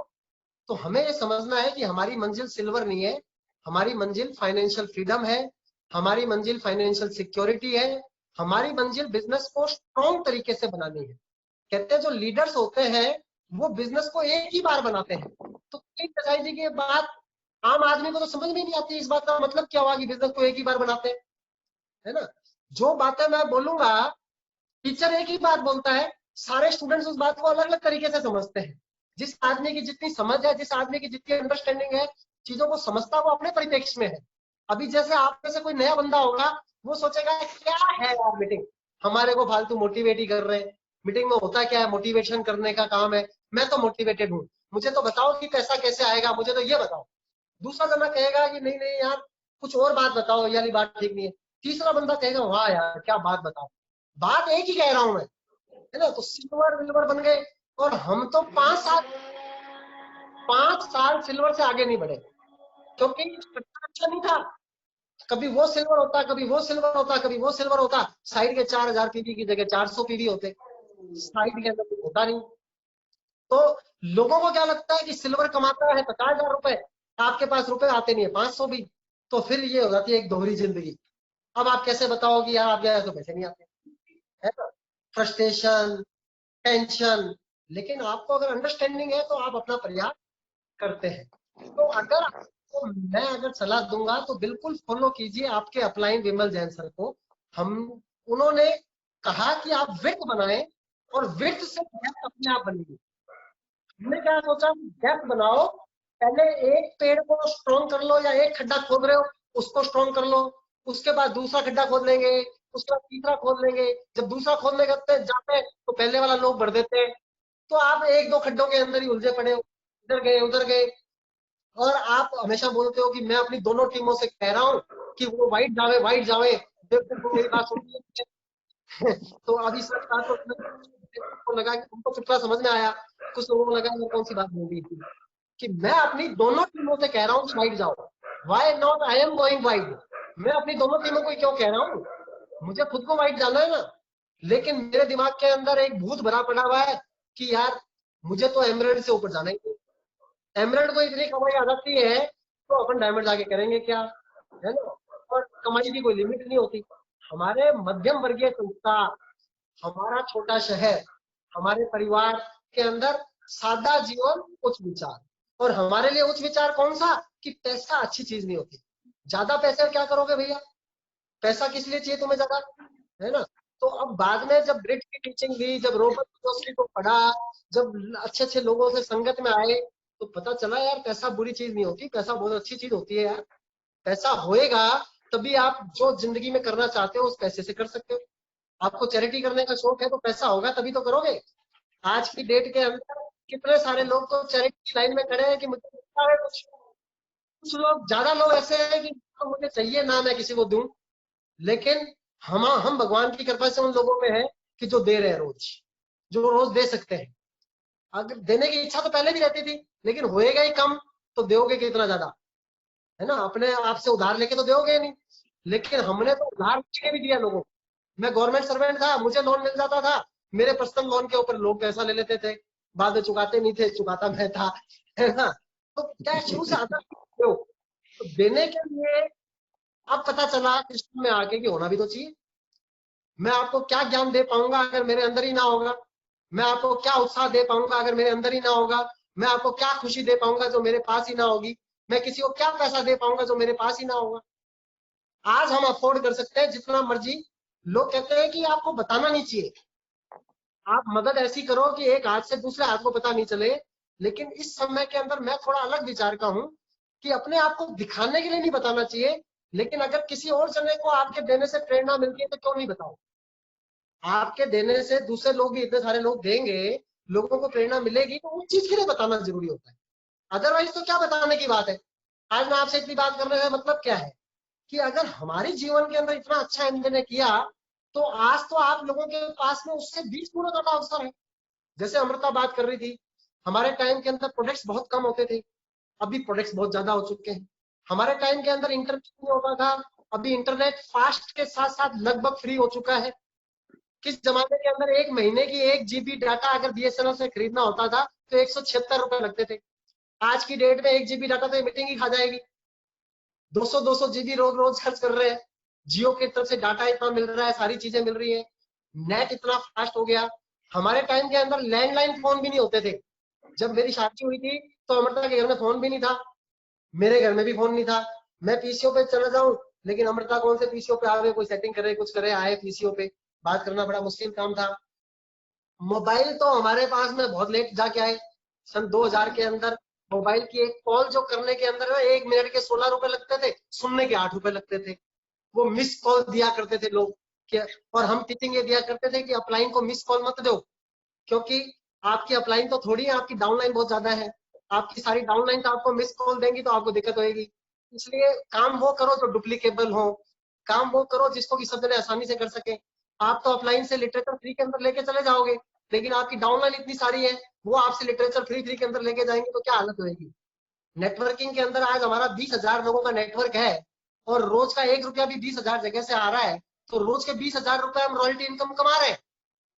तो हमें ये समझना है कि हमारी मंजिल सिल्वर नहीं है, हमारी मंजिल फाइनेंशियल फ्रीडम है, हमारी मंजिल फाइनेंशियल सिक्योरिटी है, हमारी मंजिल बिजनेस को स्ट्रॉन्ग तरीके से बनानी है। कहते हैं जो लीडर्स होते हैं वो बिजनेस को एक ही बार बनाते हैं। तो कचाई जी की बात आम आदमी को तो समझ में नहीं आती, इस बात का मतलब क्या हुआ कि बिजनेस को एक ही बार बनाते हैं, है ना। जो बातें मैं बोलूंगा, टीचर एक ही बात बोलता है, सारे स्टूडेंट्स उस बात को अलग अलग तरीके से समझते हैं। जिस आदमी की जितनी समझ है, जिस आदमी की जितनी अंडरस्टैंडिंग है, चीजों को समझता वो अपने परिप्रेक्ष्य में है। अभी जैसे आप में से कोई नया बंदा होगा, वो सोचेगा क्या है यार मीटिंग, हमारे को फालतू मोटिवेट ही कर रहे हैं, मीटिंग में होता क्या है, मोटिवेशन करने का काम है, मैं तो मोटिवेटेड हूँ, मुझे तो बताओ कि पैसा कैसे आएगा, मुझे तो ये बताओ। दूसरा जना कहेगा कि नहीं नहीं यार कुछ और बात बताओ, ये वाली बात ठीक नहीं है। तीसरा बंदा कहेगा वाह यार क्या बात बताओ, बात एक ही कह रहा हूं मैं, है ना। तो सिल्वर विल्वर बन गए, और हम तो 5 साल सिल्वर से आगे नहीं बढ़े, क्योंकि अच्छा नहीं था। कभी वो सिल्वर होता, कभी वो सिल्वर होता, कभी वो सिल्वर होता। साइड के 4000 पीवी की जगह 400 पीवी होते, साइड के अंदर कुछ होता नहीं। तो लोगों को क्या लगता है कि सिल्वर कमाता है 50,000 रुपए, आपके पास रुपए आते नहीं है 500 भी, तो फिर ये हो जाती है एक दोहरी जिंदगी। अब आप कैसे बताओ कि यार आप गए तो पैसे नहीं आते, है ना। Frustration, tension. लेकिन आपको अगर अंडरस्टैंडिंग है तो आप अपना प्रयास करते हैं। तो अगर आपको मैं अगर सलाह दूंगा तो बिल्कुल फॉलो कीजिए आपके अपलाइन विमल जैन सर को। हम उन्होंने कहा कि आप विर्त बनाएं और विर्त से डेप्थ अपने आप बनेगी। हमने क्या सोचा, डेप्थ बनाओ, पहले एक पेड़ को स्ट्रॉन्ग कर लो, या एक खड्डा खोद रहे हो उसको स्ट्रॉन्ग कर लो, उसके बाद दूसरा खड्डा खोद लेंगे, उसके बाद तीसरा खोद लेंगे। जब दूसरा खोदने जाते हैं तो पहले वाला लोग बढ़ देते हैं, तो आप एक दो खड्डों के अंदर ही उलझे पड़े हो, इधर गए उधर गए। और आप हमेशा बोलते हो कि मैं अपनी दोनों टीमों से कह रहा हूँ कि वो वाइट जावे वाइट जावे, देखो मेरी बात सुनिए। तो अभी सच बात तो लगा कि उनको चुटकुला समझ में आया, कुछ लोगों को लगा मैं कौन सी बात बोल रही थी, कि मैं अपनी दोनों टीमों से कह रहा हूँ वाइट जाओ। Why not I am going wait, मैं अपनी दोनों टीमों को क्यों कह रहा हूँ, मुझे खुद को वाइट जाना है ना। लेकिन मेरे दिमाग के अंदर एक भूत भरा पड़ा हुआ है कि यार मुझे तो एमराल्ड से ऊपर जाना ही, एमराल्ड को इतनी कमाई आ जाती है तो अपन डायमंड आगे करेंगे क्या, है ना। और कमाई की कोई लिमिट नहीं होती। हमारे मध्यम वर्गीय संस्था, हमारा छोटा शहर, हमारे परिवार के अंदर सादा जीवन उच्च विचार, और हमारे लिए उच्च विचार कौन सा, कि पैसा अच्छी चीज नहीं होती। ज्यादा पैसे क्या करोगे भैया, पैसा किस लिए चाहिए तुम्हें ज्यादा, है ना। तो अब बाद में जब ग्रिड की टीचिंग ली, जब रॉबर्ट कियोसाकी को पढ़ा, जब अच्छे अच्छे लोगों से संगत में आए, तो पता चला यार पैसा बुरी चीज नहीं होती, पैसा बहुत अच्छी चीज होती है यार। पैसा होएगा तभी आप जो जिंदगी में करना चाहते हो उस पैसे से कर सकते हो। आपको चैरिटी करने का शौक है तो पैसा होगा तभी तो करोगे। आज की डेट के अंदर कितने सारे लोग तो चैरिटी की लाइन में खड़े हैं कि मुझे लगता है कुछ लोग, ज्यादा लोग ऐसे हैं कि तो मुझे चाहिए ना मैं किसी को दूं, लेकिन हम भगवान की कृपा से उन लोगों में है कि जो दे रहे हैं रोज, जो रोज दे सकते हैं। अगर देने की इच्छा तो पहले भी रहती थी, लेकिन होएगा ही कम, तो दोगे कितना ज्यादा, है ना। अपने आप से उधार लेके तो दोगे नहीं, लेकिन हमने तो उधार लेके भी दिया लोगों को। मैं गवर्नमेंट सर्वेंट था, मुझे लोन मिल जाता था, मेरे पर्सनल लोन के ऊपर लोग पैसा ले लेते थे, बाद में चुकाते नहीं थे, चुकाता मैं था, है ना। तो क्या शुरू से आता तो देने के लिए। अब पता चला सिस्टम में आके कि होना भी तो चाहिए। मैं आपको क्या ज्ञान दे पाऊंगा अगर मेरे अंदर ही ना होगा, मैं आपको क्या उत्साह दे पाऊंगा अगर मेरे अंदर ही ना होगा, मैं आपको क्या खुशी दे पाऊंगा जो मेरे पास ही ना होगी, मैं किसी को क्या पैसा दे पाऊंगा जो मेरे पास ही ना होगा। आज हम अफोर्ड कर सकते हैं जितना मर्जी, लोग कहते हैं कि आपको बताना नहीं चाहिए, आप मदद ऐसी करो कि एक हाथ से दूसरे हाथ को पता नहीं चले। लेकिन इस समय के अंदर मैं थोड़ा अलग विचार का हूं कि अपने आप को दिखाने के लिए नहीं बताना चाहिए, लेकिन अगर किसी और जने को आपके देने से प्रेरणा मिलती है तो क्यों नहीं बताओ। आपके देने से दूसरे लोग भी, इतने सारे लोग देंगे, लोगों को प्रेरणा मिलेगी, तो उस चीज के लिए बताना जरूरी होता है। अदरवाइज तो क्या बताने की बात है। आज मैं आपसे इतनी बात करने का मतलब क्या है कि अगर हमारे जीवन के अंदर इतना अच्छा इंजन ने किया, तो आज तो आप लोगों के पास में उससे 20 गुना ज्यादा अवसर है। जैसे अमृता बात कर रही थी हमारे टाइम के अंदर प्रोडक्ट्स बहुत कम होते थे, अभी प्रोडक्ट्स बहुत ज्यादा हो चुके हैं। हमारे टाइम के अंदर इंटरनेट नहीं होता था, अभी इंटरनेट फास्ट के साथ साथ लगभग फ्री हो चुका है। किस जमाने के अंदर 1 महीने की 1 GB डाटा अगर BSNL से खरीदना होता था तो 176 रुपए लगते थे। आज की डेट में 1 GB डाटा तो मीटिंग ही खा जाएगी। 200 GB रोज रोज खर्च कर रहे हैं। जियो की तरफ से डाटा इतना मिल रहा है, सारी चीजें मिल रही है, नेट इतना फास्ट हो गया। हमारे टाइम के अंदर लैंडलाइन फोन भी नहीं होते थे। जब मेरी शादी हुई थी तो अमृता के घर में फोन भी नहीं था, मेरे घर में भी फोन नहीं था। मैं पीसीओ पे चला जाऊं, लेकिन अमृता कौन से पीसीओ पे आवे, कोई सेटिंग करे, कुछ करे, आए पीसीओ पे, बात करना बड़ा मुश्किल काम था। मोबाइल तो हमारे पास में बहुत लेट जाके आए। सन 2000 के अंदर मोबाइल की एक कॉल जो करने के अंदर 1 मिनट के 16 रुपए लगते थे, सुनने के 8 रुपए लगते थे। वो मिस कॉल दिया करते थे लोग, और हम टीचिंग ये दिया करते थे कि अपलाइन को मिस कॉल मत दो, क्योंकि आपकी अपलाइन तो थोड़ी है, आपकी डाउनलाइन बहुत ज्यादा है। आपकी सारी डाउनलाइन तो आपको मिस कॉल देंगी तो आपको दिक्कत होगी। इसलिए काम वो करो जो डुप्लीकेबल हो, काम वो करो जिसको कि सब जने आसानी से कर सके। आप तो अपलाइन से लिटरेचर फ्री के अंदर लेके चले जाओगे, लेकिन आपकी डाउनलाइन इतनी सारी है, वो आपसे लिटरेचर फ्री के अंदर लेके जाएंगे तो क्या हालत होगी। नेटवर्किंग के अंदर आज हमारा 20,000 लोगों का नेटवर्क है, और रोज का 1 रुपया भी 20,000 जगह से आ रहा है, तो रोज के 20,000 रुपए हम रॉयल्टी इनकम कमा रहे हैं।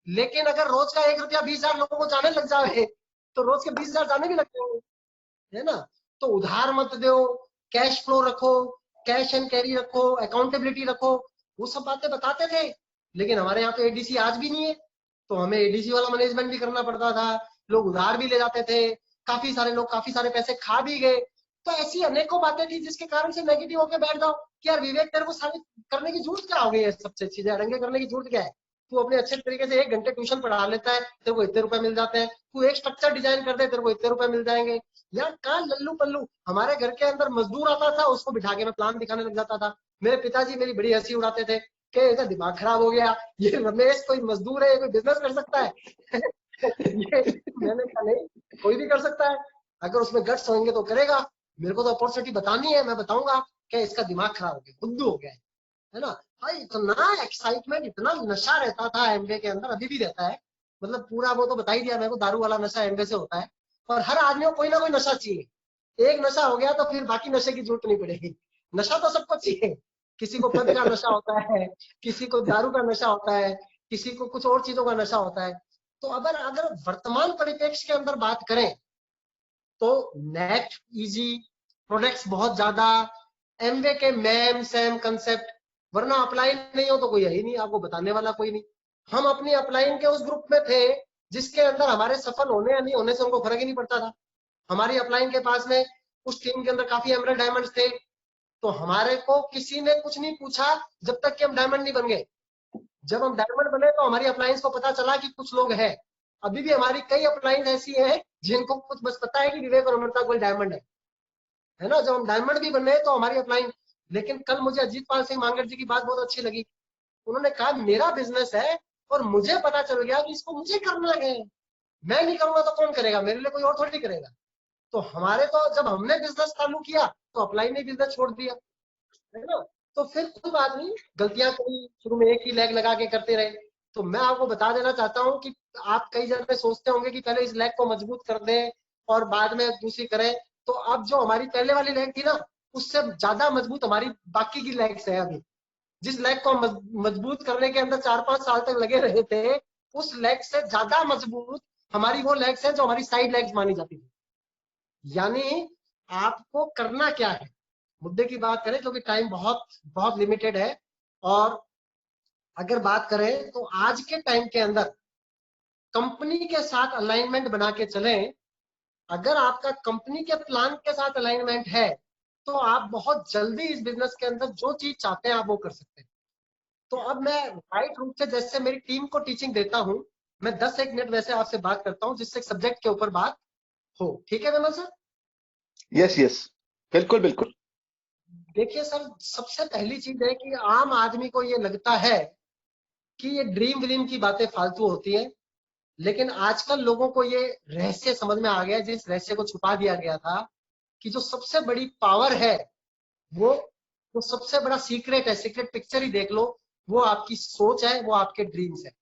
लेकिन अगर रोज का 1 रुपया 20,000 लोगों को जाने लग जाए तो रोज के 20,000 जाने भी लग जाएंगे, है ना। तो उधार मत दो, कैश फ्लो रखो, कैश एंड कैरी रखो, अकाउंटेबिलिटी रखो, वो सब बातें बताते थे। लेकिन हमारे यहाँ तो एडीसी आज भी नहीं है, तो हमें एडीसी वाला मैनेजमेंट भी करना पड़ता था। लोग उधार भी ले जाते थे, काफी सारे लोग काफी सारे पैसे खा भी गए। तो ऐसी अनेकों बातें थी जिसके कारण से नेगेटिव होकर बैठ जाओ कि यार विवेक तेरे को साबित करने की जरूरत क्या हो गई है, सबसे चीजें अड़ंगे करने की जरूरत क्या है। तू अपने अच्छे तरीके से 1 घंटे ट्यूशन पढ़ा लेता है, तेरे को इतने रुपए मिल जाते हैं। तू एक स्ट्रक्चर डिजाइन कर दे, तेरे को इतने रुपए मिल जाएंगे। यार कहाँ लल्लू पल्लू। हमारे घर के अंदर मजदूर आता था, उसको बिठा के मैं प्लान दिखाने लग जाता था। मेरे पिताजी मेरी बड़ी हंसी उड़ाते थे कि इसका दिमाग खराब हो गया, ये रमेश कोई मजदूर है, ये कोई बिजनेस कर सकता है। ये मैंने कहा नहीं, कोई भी कर सकता है, अगर उसमें गट्स होंगे तो करेगा। मेरे को तो अपॉर्चुनिटी बतानी है, मैं बताऊंगा कि इसका दिमाग खराब हो गया, बुद्धू हो गया है ना भाई। इतना एक्साइटमेंट, इतना नशा रहता था एमबीए के अंदर, अभी भी रहता है। मतलब पूरा वो तो बता ही दिया मेरे को, दारू वाला नशा एमबीए से होता है। और हर आदमी को कोई ना कोई नशा चाहिए। एक नशा हो गया तो फिर बाकी नशे की जरूरत नहीं पड़ेगी। नशा तो सबको चाहिए। किसी को पद का नशा होता है, किसी को दारू का नशा होता है, किसी को कुछ और चीजों का नशा होता है। तो अगर वर्तमान परिप्रेक्ष्य के अंदर बात करें तो नेट इजी, प्रोडक्ट्स बहुत ज्यादा, एमवे के मैम सैम कंसेप्ट, वरना अपलाइन नहीं हो तो कोई है ही नहीं, आपको बताने वाला कोई नहीं। हम अपनी अपलाइन के उस ग्रुप में थे जिसके अंदर हमारे सफल होने या नहीं होने से उनको फर्क ही नहीं पड़ता था। हमारी अपलाइन के पास में उस टीम के अंदर काफी एमराल्ड डायमंड्स थे, तो हमारे को किसी ने कुछ नहीं पूछा जब तक कि हम डायमंड नहीं बन गए। जब हम डायमंड बने तो हमारी अपलाइंस को पता चला कि कुछ लोग हैं। अभी भी हमारी कई अपलाइंस ऐसी हैं जिनको कुछ बस पता है कि विवेक और अमृता कोई डायमंड है ना। जब हम डायमंड भी बने तो हमारी अपलाइन, लेकिन कल मुझे अजीत पाल सिंह मांगट जी की बात बहुत अच्छी लगी। उन्होंने कहा मेरा बिजनेस है और मुझे पता चल गया कि इसको मुझे करना है, मैं नहीं करूंगा तो कौन करेगा, मेरे लिए कोई और थोड़ी करेगा। तो हमारे तो जब हमने बिजनेस चालू किया तो अपलाइन ने बिजनेस छोड़ दिया, है ना। तो फिर कोई बात नहीं, गलतियां करी, शुरू में एक ही लेग लगा के करते रहे। तो मैं आपको बता देना चाहता हूं कि आप कई जगह सोचते होंगे कि पहले इस लेग को मजबूत कर दें और बाद में दूसरी करें। तो अब जो हमारी पहले वाली लेग थी ना, उससे ज्यादा मजबूत हमारी बाकी की लेग्स है। अभी जिस लेग को मजबूत करने के अंदर 4-5 साल तक लगे रहे थे, उस लेग से ज्यादा मजबूत हमारी वो लेग्स है जो हमारी साइड लेग्स मानी जाती थी। यानी आपको करना क्या है, मुद्दे की बात करें क्योंकि टाइम बहुत बहुत लिमिटेड है। और अगर बात करें तो आज के टाइम के अंदर कंपनी के साथ अलाइनमेंट बना के चलें। अगर आपका कंपनी के प्लान के साथ अलाइनमेंट है तो आप बहुत जल्दी इस बिजनेस के अंदर जो चीज चाहते हैं आप वो कर सकते हैं। तो अब मैं राइट रूप से जैसे मेरी टीम को टीचिंग देता हूं, मैं 10-1 मिनट वैसे आपसे बात करता हूं जिससे सब्जेक्ट के ऊपर बात हो। ठीक है विमल सर? यस यस, बिल्कुल बिल्कुल। देखिए सर, सबसे पहली चीज है कि आम आदमी को ये लगता है कि ये ड्रीम विलीन की बातें फालतू होती हैं, लेकिन आजकल लोगों को ये रहस्य समझ में आ गया, जिस रहस्य को छुपा दिया गया था, कि जो सबसे बड़ी पावर है, वो सबसे बड़ा सीक्रेट है, सीक्रेट पिक्चर ही देख लो, वो आपकी सोच है, वो आपके ड्रीम्स है।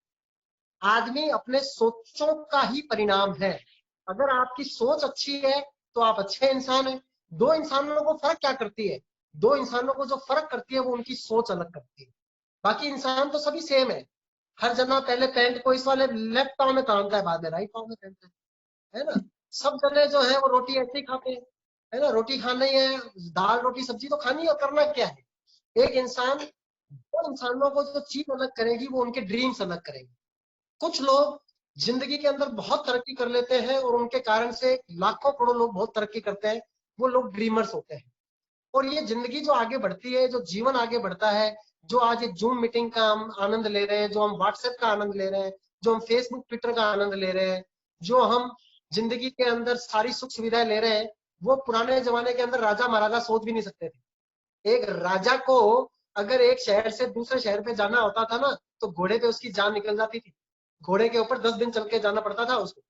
आदमी अपने सोचों का ही परिणाम है। अगर आपकी सोच अच्छी है तो आप अच्छे इंसान हैं। दो इंसानों को फर्क क्या करती है? दो इंसानों को जो फर्क करती है वो उनकी सोच अलग करती है। बाकी इंसान तो सभी सेम है। हर जना पहले पैंट को इस वाले लेफ्ट पाँव में पहनता है, बाद में राइट पाँव में पहनता है ना। सब जने जो है वो रोटी ऐसे ही खाते हैं, है ना। रोटी खाना ही है, दाल रोटी सब्जी तो खानी है, और करना क्या है। एक इंसान, दो इंसानों को जो चीज अलग करेगी वो उनके ड्रीम्स अलग करेंगे। कुछ लोग जिंदगी के अंदर बहुत तरक्की कर लेते हैं और उनके कारण से लाखों करोड़ों लोग बहुत तरक्की करते हैं, वो लोग ड्रीमर्स होते हैं। और ये जिंदगी जो आगे बढ़ती है, जो जीवन आगे बढ़ता है, जो आज ये जूम मीटिंग का हम आनंद ले रहे हैं, जो हम व्हाट्सएप का आनंद ले रहे हैं, जो हम फेसबुक ट्विटर का आनंद ले रहे हैं, जो हम जिंदगी के अंदर सारी सुख सुविधाएं ले रहे हैं, वो पुराने जमाने के अंदर राजा महाराजा सोच भी नहीं सकते थे। एक राजा को अगर एक शहर से दूसरे शहर पे जाना होता था ना, तो घोड़े पे उसकी जान निकल जाती थी। घोड़े के ऊपर 10 दिन चल के जाना पड़ता था उसको,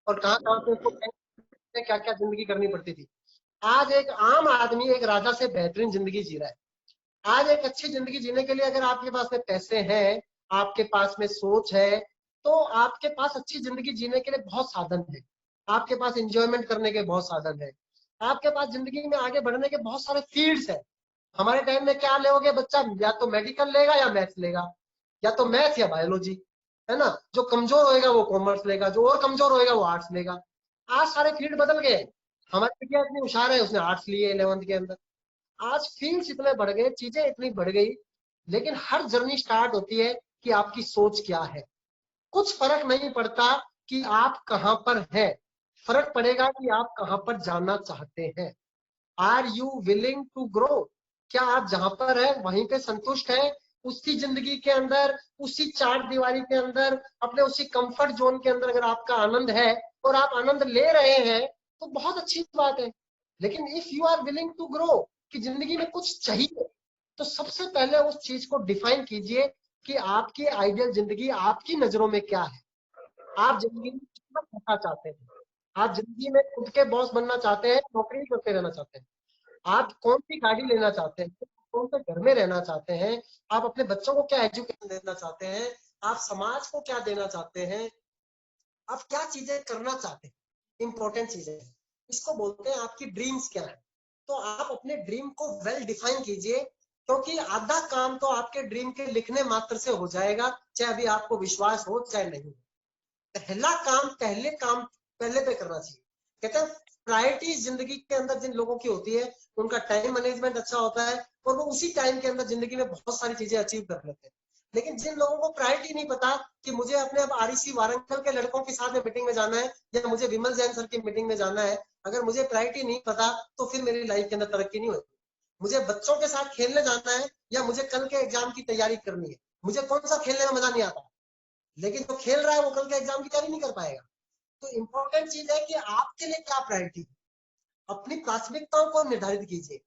और कहाँ कहाँ पे उसको क्या क्या जिंदगी करनी पड़ती थी। आज एक आम आदमी एक राजा से बेहतरीन जिंदगी जी रहा है। आज एक अच्छी जिंदगी जीने के लिए अगर आपके पास में पैसे हैं, आपके पास में सोच है, तो आपके पास अच्छी जिंदगी जीने के लिए बहुत साधन है। आपके पास एंजॉयमेंट करने के बहुत साधन है। आपके पास जिंदगी में आगे बढ़ने के बहुत सारे फील्ड्स है। हमारे टाइम में क्या लोगे बच्चा, या तो मेडिकल लेगा या मैथ्स लेगा, या तो मैथ या बायोलॉजी, है ना। जो कमजोर होएगा वो कॉमर्स लेगा, जो और कमजोर होएगा वो आर्ट्स लेगा। आज सारे फील्ड बदल गए। हमारी बिटिया इतनी होशियार है, उसने आर्ट्स लिए 11th के अंदर। आज फील्ड्स इतने बढ़ गए, चीजें इतनी बढ़ गई, लेकिन हर जर्नी स्टार्ट होती है कि आपकी सोच क्या है। कुछ फर्क नहीं पड़ता कि आप कहां पर हैं, फर्क पड़ेगा कि आप कहां पर जाना चाहते हैं। Are you willing to grow? क्या आप जहां पर है वहीं पे संतुष्ट है? उसी जिंदगी के अंदर, उसी चार दीवारी के अंदर, अपने उसी कंफर्ट जोन के अंदर अगर आपका आनंद है और आप आनंद ले रहे हैं तो बहुत अच्छी बात है। लेकिन if you are willing to grow, कि जिंदगी में कुछ चाहिए, तो सबसे पहले उस चीज को डिफाइन कीजिए कि आपकी आइडियल जिंदगी आपकी नजरों में क्या है। आप जिंदगी में कितना पैसा चाहते हैं? आप जिंदगी में खुद के बॉस बनना चाहते हैं, नौकरी करते रहना चाहते हैं? आप कौन सी गाड़ी लेना चाहते हैं? कौन से घर में रहना चाहते हैं? आप अपने बच्चों को क्या एजुकेशन देना चाहते हैं? आप समाज को क्या देना चाहते हैं? आप क्या चीजें करना चाहते हैं? इंपॉर्टेंट चीजें, इसको बोलते हैं आपकी ड्रीम्स क्या है। तो आप अपने ड्रीम को वेल डिफाइन कीजिए, क्योंकि आधा काम तो आपके ड्रीम के लिखने मात्र से हो जाएगा, चाहे अभी आपको विश्वास हो चाहे नहीं। पहला काम पहले पे करना चाहिए। कहते हैं प्रायोरिटी जिंदगी के अंदर जिन लोगों की होती है उनका टाइम मैनेजमेंट अच्छा होता है और वो उसी टाइम के अंदर जिंदगी में बहुत सारी चीजें अचीव कर लेते हैं। लेकिन जिन लोगों को प्रायोरिटी नहीं पता कि मुझे अपने अब आरईसी वारंगल के लड़कों के साथ में मीटिंग में जाना है या मुझे विमल जैन सर की मीटिंग में जाना है, अगर मुझे प्रायोरिटी नहीं पता तो फिर मेरी लाइफ के अंदर तरक्की नहीं होती। मुझे बच्चों के साथ खेलने जाना है या मुझे कल के एग्जाम की तैयारी करनी है, मुझे कौन सा खेलने में मजा नहीं आता, लेकिन जो खेल रहा है वो कल के एग्जाम की तैयारी नहीं कर पाएगा। तो इंपॉर्टेंट चीज है कि आपके लिए क्या प्रायोरिटी है, अपनी प्राथमिकताओं को निर्धारित कीजिए।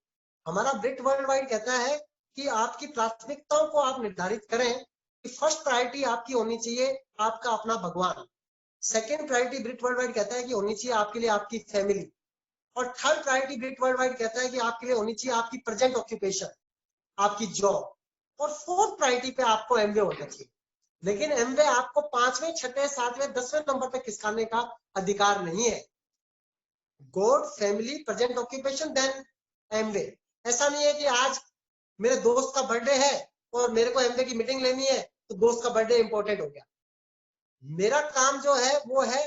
हमारा ब्रिट वर्ल्ड वाइड कहता है कि आपकी प्राथमिकताओं को आप निर्धारित करें कि फर्स्ट प्रायोरिटी आपकी होनी चाहिए आपका अपना भगवान। सेकेंड प्रायोरिटी ब्रिट वर्ल्ड वाइड कहता है कि होनी चाहिए आपके लिए आपकी फैमिली। और थर्ड प्रायोरिटी ब्रिट वर्ल्ड वाइड कहता है कि आपके लिए होनी चाहिए आपकी प्रेजेंट ऑक्यूपेशन, आपकी जॉब। और फोर्थ प्रायोरिटी पे आपको एमवे होना चाहिए। लेकिन एमवे आपको 5वें, 6वें, 7वें, 10वें नंबर पे खिसकाने का अधिकार नहीं है। God, family, present occupation, then Amway. ऐसा नहीं है कि आज मेरे दोस्त का बर्थडे है और मेरे को एमवे की मीटिंग लेनी है तो दोस्त का बर्थडे इंपॉर्टेंट हो गया। मेरा काम जो है वो है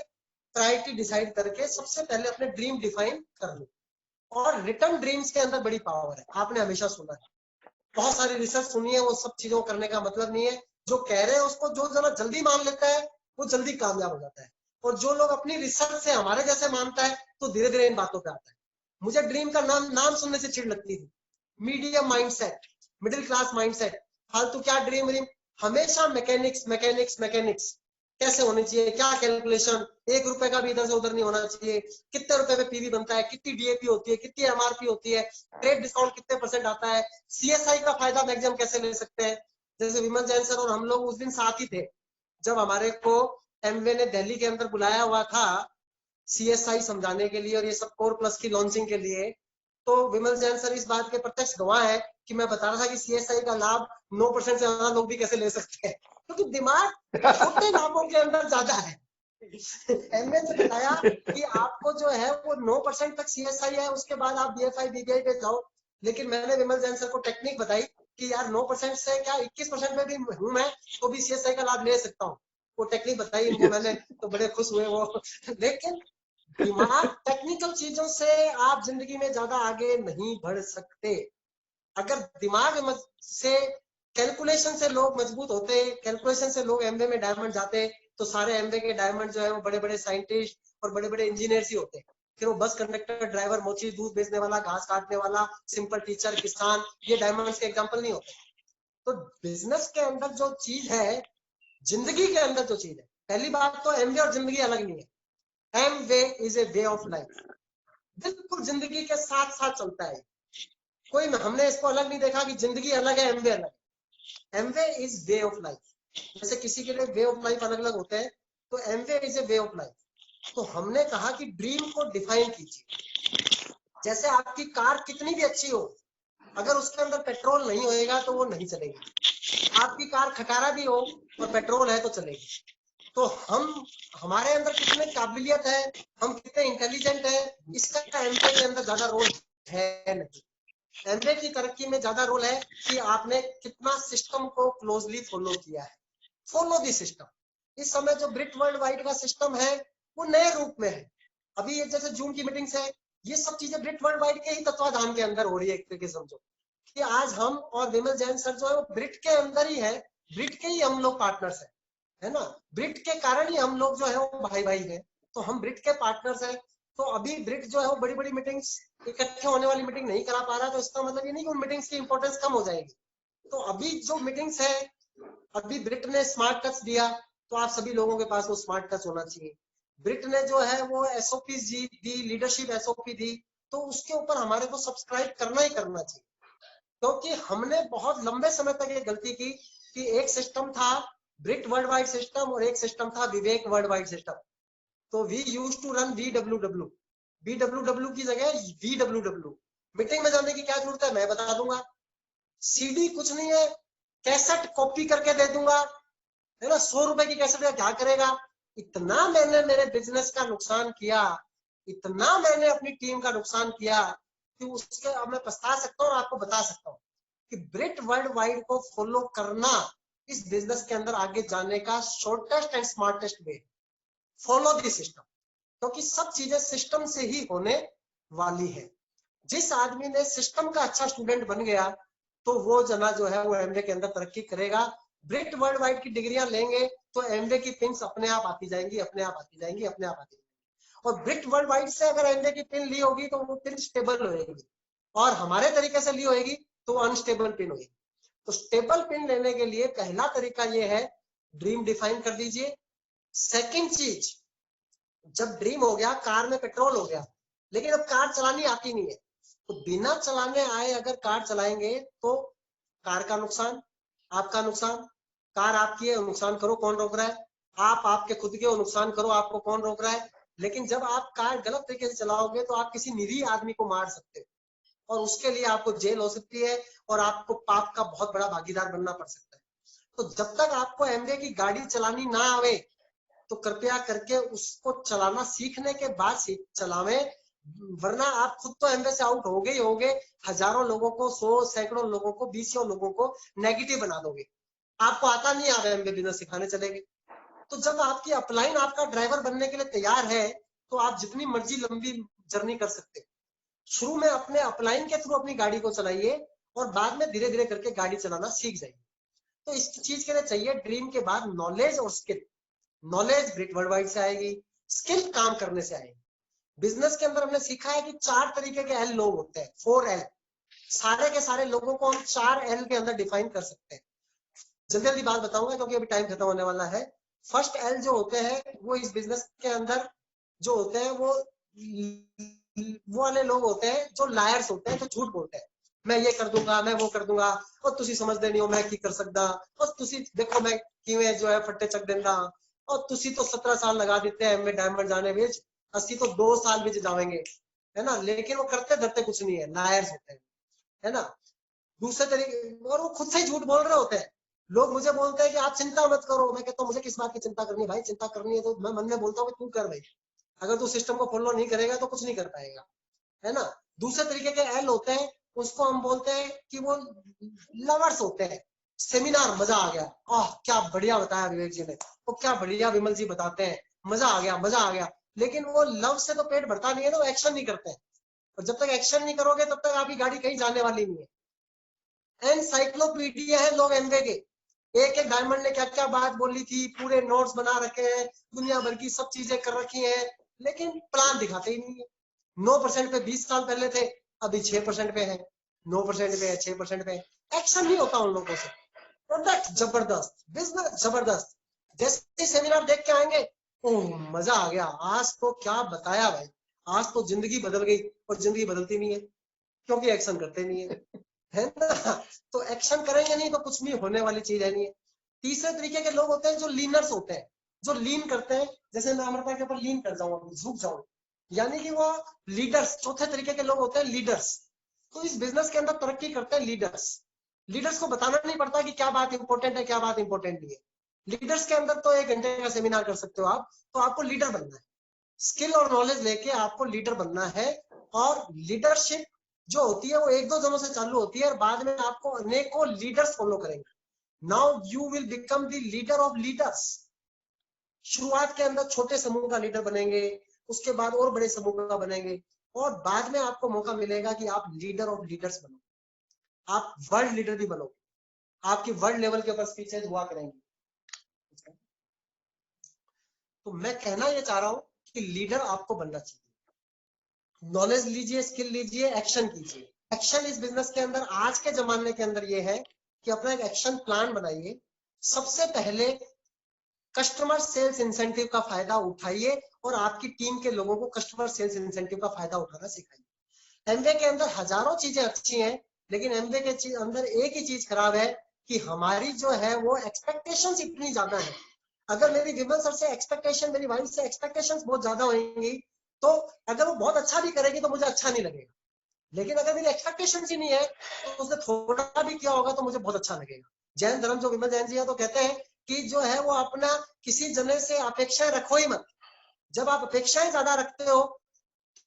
प्रायोरिटी डिसाइड करके सबसे पहले अपने ड्रीम डिफाइन कर लो। और रिटर्न ड्रीम्स के अंदर बड़ी पावर है, आपने हमेशा सुना है, बहुत सारी रिसर्च सुनी है। वो सब चीजों करने का मतलब नहीं है, जो कह रहे हैं उसको जो जरा जल्दी मान लेता है वो जल्दी कामयाब हो जाता है, और जो लोग अपनी रिसर्च से हमारे जैसे मानता है तो धीरे धीरे इन बातों पे आता है। मुझे ड्रीम का नाम सुनने से चिढ़ लगती थी। Medium mindset, middle class mindset, फालतू क्या ड्रीम, हमेशा मैकेनिक्स मैकेनिक्स मैकेनिक्स। कैसे होनी चाहिए, क्या कैलकुलेशन, 1 रुपए का भी इधर से उधर नहीं होना चाहिए, कितने रुपए में पीवी बनता है, कितनी डीएपी होती है, कितनी एमआरपी होती है, ट्रेड डिस्काउंट कितने % आता है, सीएसआई का फायदा मैक्सिमम कैसे ले सकते हैं। जैसे विमल जैन सर और हम लोग उस दिन साथ ही थे जब हमारे को एमवे ने दिल्ली के अंदर बुलाया हुआ था सीएसआई समझाने के लिए और ये सब कोर प्लस की लॉन्चिंग के लिए। तो विमल जैन सर इस बात के प्रत्यक्ष गवाह है कि मैं बता रहा था कि सीएसआई का लाभ 9% से ज्यादा लोग भी कैसे ले सकते हैं, क्योंकि दिमाग छोटे लाभों के अंदर ज्यादा है। एमए ने बताया कि आपको जो है वो 9% तक सीएसआई है, उसके बाद आप बीएफआई बीबीआई पे जाओ। लेकिन मैंने विमल जैन सर को टेक्निक बताई कि यार 9% से क्या 21% में भी हूं मैं, तो भी सीएसआई का लाभ ले सकता हूँ। वो टेक्निक बताई इनको मैंने, तो बड़े खुश हुए वो। लेकिन दिमाग, टेक्निकल चीजों से आप जिंदगी में ज्यादा आगे नहीं बढ़ सकते। अगर दिमाग से, कैलकुलेशन से लोग मजबूत होते, कैलकुलेशन से लोग एमबीए में डायमंड जाते, तो सारे एमबीए के डायमंड जो है वो बड़े बड़े साइंटिस्ट और बड़े बड़े इंजीनियर्स ही होते। फिर वो बस कंडक्टर, ड्राइवर, मोची, दूध बेचने वाला, घास काटने वाला, सिंपल टीचर, किसान, ये डायमंड्स के एग्जांपल नहीं होते। तो बिजनेस के अंदर जो चीज है, जिंदगी के अंदर जो चीज है, पहली बात तो एमबीए और जिंदगी अलग नहीं है। Amway is a way of life, बिल्कुल जिंदगी के साथ साथ चलता है। कोई, हमने इसको अलग नहीं देखा कि जिंदगी अलग है एमवे अलग है। Amway is way of life. जैसे किसी के लिए वे ऑफ लाइफ अलग अलग होते हैं, तो Amway is a way of life. तो हमने कहा कि ड्रीम को डिफाइन कीजिए। जैसे आपकी कार कितनी भी अच्छी हो, अगर उसके अंदर पेट्रोल नहीं होएगा तो वो नहीं चलेगी। आपकी कार खटारा भी हो और पेट्रोल है तो चलेगी। तो हमारे अंदर कितने काबिलियत है, हम कितने इंटेलिजेंट है, इसका एमबीए के अंदर ज्यादा रोल है नहीं। एमबीए की तरक्की में ज्यादा रोल है कि आपने कितना सिस्टम को क्लोजली फॉलो किया है। Follow the system. इस समय जो ब्रिट वर्ल्ड वाइड का सिस्टम है वो नए रूप में है। अभी ये जैसे जूम की मीटिंग्स है, ये सब चीजें ब्रिट वर्ल्ड वाइड के ही तत्वाधान के अंदर हो रही है। एक तरीके से समझो कि आज हम और विमल जैन सर जो है वो ब्रिट के अंदर ही है, ब्रिट के ही हम लोग पार्टनर्स है ना। ब्रिट के कारण ही हम लोग जो है वो भाई भाई हैं, तो हम ब्रिट के पार्टनर्स हैं। तो अभी ब्रिट जो है वो बड़ी बड़ी मीटिंग्स, इकट्ठे होने वाली मीटिंग नहीं करा पा रहा, तो इसका मतलब ये नहीं कि उन मीटिंग्स की इंपॉर्टेंस कम हो जाएगी। तो अभी जो मीटिंग्स है, अभी ब्रिट ने स्मार्ट टच दिया, तो आप सभी लोगों के पास वो स्मार्ट टच होना चाहिए। ब्रिट ने जो है वो एसओपी दी, लीडरशिप एसओपी दी, तो उसके ऊपर हमारे को सब्सक्राइब करना ही करना चाहिए। क्योंकि हमने बहुत लंबे समय तक ये गलती की कि एक सिस्टम था ब्रिट वर्ल्ड वाइड सिस्टम और एक सिस्टम था विवेक वर्ल्ड वाइड सिस्टम। तो वी यूज टू रन बीडब्ल्यूडब्ल्यू की जगह वीडब्ल्यूडब्ल्यू। मीटिंग में जाने की क्या जरूरत है, मैं बता दूंगा। सीडी कुछ नहीं है, कैसेट कॉपी करके दे दूंगा, है ना। 100 रुपए की कैसेट का क्या करेगा। इतना मैंने मेरे बिजनेस का नुकसान किया, इतना मैंने अपनी टीम का नुकसान किया कि उसके अब मैं पछता सकता हूँ और आपको बता सकता हूँ कि ब्रिट वर्ल्ड वाइड को फॉलो करना इस बिजनेस के अंदर आगे जाने का shortest and smartest way. Follow the system, क्योंकि सब चीजें सिस्टम से ही होने वाली है। जिस आदमी ने सिस्टम का अच्छा स्टूडेंट बन गया, तो वो जना जो है वो एमबीए के अंदर तरक्की करेगा। ब्रिट वर्ल्ड वाइड की डिग्रियां लेंगे तो एमबीए की पिन्स अपने आप आती जाएंगी, अपने आप आती जाएंगी, अपने आप आती जाएंगी। और ब्रिट वर्ल्ड वाइड से अगर एमबीए की पिन ली होगी तो वो पिन स्टेबल होगी, और हमारे तरीके से ली होगी तो अनस्टेबल पिन होगी। तो स्टेबल पिन लेने के लिए पहला तरीका ये है, ड्रीम डिफाइन कर दीजिए। सेकंड चीज, जब ड्रीम हो गया, कार में पेट्रोल हो गया, लेकिन अब कार चलानी आती नहीं है, तो बिना चलाने आए अगर कार चलाएंगे तो कार का नुकसान, आपका नुकसान। कार आपकी है, नुकसान करो, कौन रोक रहा है। आप आपके खुद के नुकसान करो, आपको कौन रोक रहा है। लेकिन जब आप कार गलत तरीके से चलाओगे तो आप किसी निरीह आदमी को मार सकते हो, और उसके लिए आपको जेल हो सकती है, और आपको पाप का बहुत बड़ा भागीदार बनना पड़ सकता है। तो जब तक आपको एमवे की गाड़ी चलानी ना आवे, तो कृपया करके उसको चलाना सीखने के बाद चलावें, वरना आप खुद तो एमवे से आउट हो गए, हजारों लोगों को, 100 सैकड़ों लोगों को, 20 लोगों को नेगेटिव बना दोगे। आपको आता नहीं आ रहा एमवे बिजनेस सिखाने चलेंगे। तो जब आपकी अपलाइन आपका ड्राइवर बनने के लिए तैयार है, तो आप जितनी मर्जी लंबी जर्नी कर सकते। शुरू में अपने अपलाइन के थ्रू अपनी गाड़ी को चलाइए, और बाद में धीरे धीरे करके गाड़ी चलाना सीख जाइए। तो इस चीज के लिए चाहिए ड्रीम के बाद नॉलेज और स्किल। नॉलेज ब्रिट वर्ल्ड वाइड से आएगी, स्किल काम करने से आएगी। बिजनेस के अंदर हमने सीखा है कि 4 तरीके के एल लोग होते हैं, 4 एल। सारे के सारे लोगों को हम 4 एल के अंदर डिफाइन कर सकते हैं। जल्दी जल्दी बात बताऊंगा क्योंकि अभी टाइम खत्म होने वाला है। फर्स्ट एल जो होते हैं वो इस बिजनेस के अंदर जो होते हैं वो वाले लोग होते हैं जो लायर्स होते हैं, जो झूठ बोलते हैं। मैं ये कर दूंगा, मैं वो कर दूंगा, और तुसी समझते नहीं हो मैं की कर सकता, और तुसी देखो मैं किवें जो है फट्टे चक देंदा, और तुसी तो 17 साल लगा देते हैं एमए डायमंड जाने विच, असि तो 2 साल विच जावेंगे, है ना। लेकिन वो करते धरते कुछ नहीं है, लायर्स होते हैं, है ना। दूसरे तरीके, और वो खुद से ही झूठ बोल रहे होते हैं। लोग मुझे बोलते हैं कि आप चिंता मत करो, मैं कहता हूँ मुझे किस बात की चिंता करनी है भाई, चिंता करनी है तो मैं मन में बोलता हूँ तू कर भाई, अगर तू सिस्टम को फॉलो नहीं करेगा तो कुछ नहीं कर पाएगा, है ना। दूसरे तरीके के एल होते हैं, उसको हम बोलते हैं कि वो लवर्स होते हैं। सेमिनार मजा आ गया, क्या बढ़िया बताया विवेक जी ने, वो क्या बढ़िया विमल जी बताते हैं, मजा आ गया मजा आ गया। लेकिन वो लव से तो पेट भरता नहीं है ना, वो एक्शन नहीं करते हैं, और जब तक एक्शन नहीं करोगे तब तक आपकी गाड़ी कहीं जाने वाली नहीं है। एनसाइक्लोपीडिया है लोग एमवे के, एक एक डायमंड ने क्या क्या बात बोली थी, पूरे नोट्स बना रखे हैं, दुनिया भर की सब चीजें कर रखी हैं, लेकिन प्लान दिखाते ही नहीं है। 9% पे 20 साल पहले थे, अभी 6% पे है, 9% पे है, 6% पे है, एक्शन नहीं होता उन लोगों से। प्रोडक्ट जबरदस्त, बिजनेस जबरदस्त, जैसे सेमिनार देख के आएंगे ओह मजा आ गया, आज तो क्या बताया भाई, आज तो जिंदगी बदल गई, और जिंदगी बदलती नहीं है क्योंकि एक्शन करते नहीं है, है ना। तो एक्शन करेंगे नहीं तो कुछ भी होने वाली चीज है नहीं है। तीसरे तरीके के लोग होते हैं जो लीनर्स होते हैं, जो लीन करते हैं, जैसे मैं अमृता के ऊपर लीन कर जाऊं, झुक जाऊं, यानी कि वो लीडर्स। चौथे तरीके के लोग होते हैं लीडर्स। तो इस बिजनेस के अंदर तरक्की करते हैं लीडर्स। लीडर्स को बताना नहीं पड़ता कि क्या बात इंपॉर्टेंट है क्या बात इंपॉर्टेंट नहीं है। लीडर्स के अंदर तो 1 घंटे का सेमिनार कर सकते हो आप, तो आपको लीडर बनना है, स्किल और नॉलेज लेके आपको लीडर बनना है। और लीडरशिप जो होती है वो 1-2 जनों से चालू होती है और बाद में आपको अनेकों लीडर्स फॉलो करेंगे। Now you will become the leader of leaders. शुरुआत के अंदर छोटे समूह का लीडर बनेंगे, उसके बाद और बड़े समूह का बनेंगे, और बाद में आपको मौका मिलेगा कि आप लीडर ऑफ लीडर्स बनो, आप वर्ल्ड लीडर भी बनो, आपकी वर्ल्ड लेवल के ऊपर स्पीचेज हुआ करेंगी। तो मैं कहना ये चाह रहा हूं कि लीडर आपको बनना चाहिए। नॉलेज लीजिए, स्किल लीजिए, एक्शन कीजिए। एक्शन इस बिजनेस के अंदर आज के जमाने के अंदर ये है कि अपना एक एक्शन प्लान बनाइए। सबसे पहले कस्टमर सेल्स इंसेंटिव का फायदा उठाइए और आपकी टीम के लोगों को कस्टमर सेल्स इंसेंटिव का फायदा उठाना सिखाइए। एमवे के अंदर हजारों चीजें अच्छी हैं, लेकिन एमवे के अंदर एक ही चीज खराब है कि हमारी जो है वो एक्सपेक्टेशंस इतनी ज्यादा है। अगर मेरी विमल सर से एक्सपेक्टेशन, मेरी वाइफ से एक्सपेक्टेशंस बहुत ज्यादा होंगी, तो अगर वो बहुत अच्छा भी करेगी तो मुझे अच्छा नहीं लगेगा। लेकिन अगर मेरी एक्सपेक्टेशन ही नहीं है तो उसने थोड़ा भी किया होगा तो मुझे बहुत अच्छा लगेगा। जैन धर्म जो विमल जैन जी है तो कहते हैं कि जो है वो अपना किसी जने से अपेक्षाएं रखो ही मत। जब आप अपेक्षाएं ज्यादा रखते हो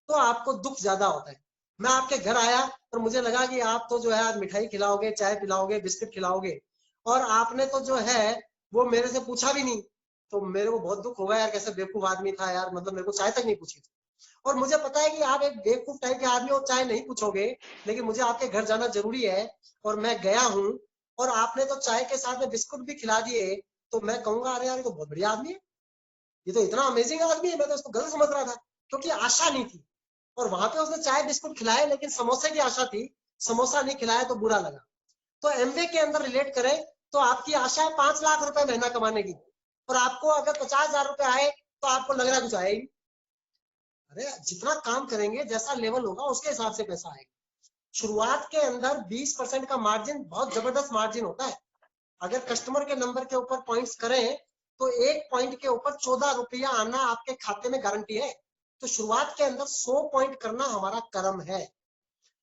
तो आपको दुख ज्यादा होता है। मैं आपके घर आया और मुझे लगा कि आप तो जो है आज मिठाई खिलाओगे, चाय पिलाओगे, बिस्किट खिलाओगे, और आपने तो जो है वो मेरे से पूछा भी नहीं, तो मेरे को बहुत दुख होगा यार, कैसे बेवकूफ आदमी था यार, मतलब मेरे को चाय तक नहीं पूछी थी। और मुझे पता है कि आप एक बेवकूफ टाइप के आदमी हो, चाय नहीं पूछोगे, लेकिन मुझे आपके घर जाना जरूरी है और मैं गया हूँ और आपने तो चाय के साथ में बिस्कुट भी खिला दिए, तो मैं कहूंगा अरे यार ये तो बहुत बढ़िया आदमी है, ये तो इतना अमेजिंग आदमी है, मैं तो इसको गलत समझ रहा था क्योंकि आशा नहीं थी। और वहां पे उसने चाय बिस्कुट खिलाए लेकिन समोसे की आशा थी, समोसा नहीं खिलाया तो बुरा लगा। तो एमवे के अंदर रिलेट करें तो आपकी आशा है 5 लाख रुपए महीना कमाने की, और आपको अगर 50,000 रुपए आए तो आपको लग रहा है कुछ आए ही। अरे जितना काम करेंगे, जैसा लेवल होगा उसके हिसाब से पैसा आएगा। शुरुआत के अंदर 20% का मार्जिन बहुत जबरदस्त मार्जिन होता है। अगर कस्टमर के नंबर के ऊपर पॉइंट्स करें तो एक पॉइंट के ऊपर 14 रुपया आना आपके खाते में गारंटी है। तो शुरुआत के अंदर 100 पॉइंट करना हमारा कर्म है।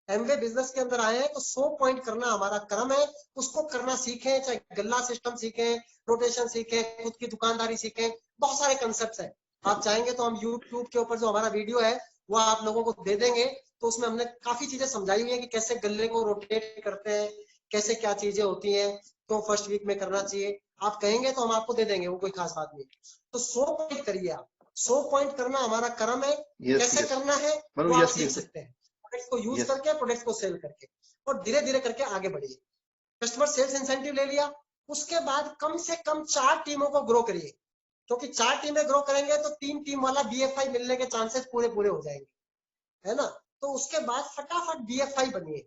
एमवे बिजनेस के अंदर आए हैं तो 100 पॉइंट करना हमारा कर्म है, उसको करना सीखें, चाहे गल्ला सिस्टम सीखें, रोटेशन सीखें, खुद की दुकानदारी सीखें, बहुत सारे कंसेप्ट हैं। आप चाहेंगे तो हम यूट्यूब के ऊपर जो हमारा वीडियो है वो आप लोगों को दे देंगे, तो उसमें हमने काफी चीजें समझाई हुई है कि कैसे गल्ले को रोटेट करते हैं, कैसे क्या चीजें होती हैं, क्यों फर्स्ट वीक में करना चाहिए। आप कहेंगे तो हम आपको दे देंगे, वो कोई खास बात नहीं। तो 100 पॉइंट करिए आप, 100 पॉइंट करना हमारा कर्म है। कैसे करना है वो आप सीख सकते हैं, प्रोडक्ट्स को यूज करके, प्रोडक्ट्स को सेल करके, और धीरे धीरे करके आगे बढ़िए। कस्टमर सेल्स इंसेंटिव ले लिया, उसके बाद कम से कम 4 टीमों को ग्रो करिए, क्योंकि 4 टीमें ग्रो करेंगे तो 3 टीम वाला बीएफआई मिलने के चांसेस पूरे हो जाएंगे, है ना। तो उसके बाद फटाफट बीएफआई बनिए,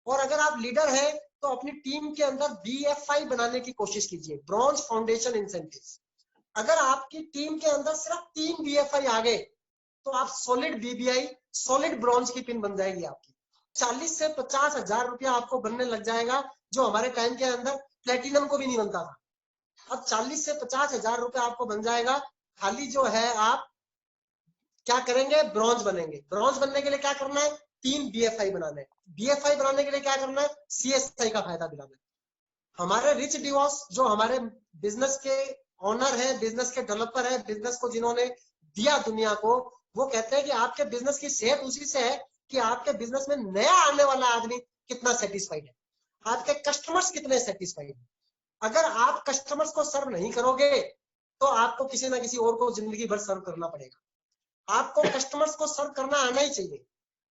और अगर आप लीडर हैं तो अपनी टीम के अंदर बीएफआई बनाने की कोशिश कीजिए, ब्रॉन्ज फाउंडेशन इंसेंटिव। अगर आपकी टीम के अंदर सिर्फ 3 बीएफआई आ गए तो आप सॉलिड बीबीआई, सॉलिड ब्रॉन्ज की पिन बन जाएगी आपकी। 40 से 50 हजार रुपया आपको बनने लग जाएगा, जो हमारे टाइम के अंदर प्लेटिनम को भी नहीं बनता था। अब 40 से 50 हजार रुपया आपको बन जाएगा। खाली जो है आप क्या करेंगे, ब्रॉन्ज बनेंगे। ब्रॉन्ज बनने के लिए क्या करना है, 3 बीएफआई बनाना है। बीएफआई बनाने के लिए क्या करना है, सीएसआई का फायदा दिलाना है। हमारे रिच डिवॉस जो हमारे बिजनेस के ओनर है, बिजनेस के डेवलपर है, बिजनेस को जिन्होंने दिया दुनिया को, वो कहते हैं कि आपके बिजनेस की सेहत उसी से है कि आपके बिजनेस में नया आने वाला आदमी कितना सेटिस्फाइड है, आपके कस्टमर्स कितने सेटिस्फाइड है। अगर आप कस्टमर्स को सर्व नहीं करोगे तो आपको किसी ना किसी और को जिंदगी भर सर्व करना पड़ेगा। आपको कस्टमर्स को सर्व करना आना ही चाहिए।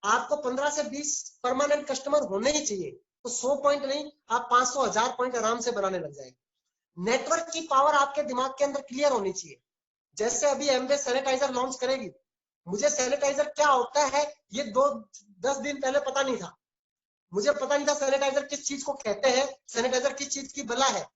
आपको 15 से 20 परमानेंट कस्टमर होने ही चाहिए। तो 100 पॉइंट नहीं, आप 500 1000 पॉइंट आराम से बनाने लग जाएंगे। नेटवर्क की पावर आपके दिमाग के अंदर क्लियर होनी चाहिए। जैसे अभी एमवे सैनिटाइजर लॉन्च करेगी, मुझे सैनिटाइजर क्या होता है ये 10 दिन पहले पता नहीं था। मुझे पता नहीं था सैनिटाइजर किस चीज को कहते हैं, सैनिटाइजर किस चीज की बला है,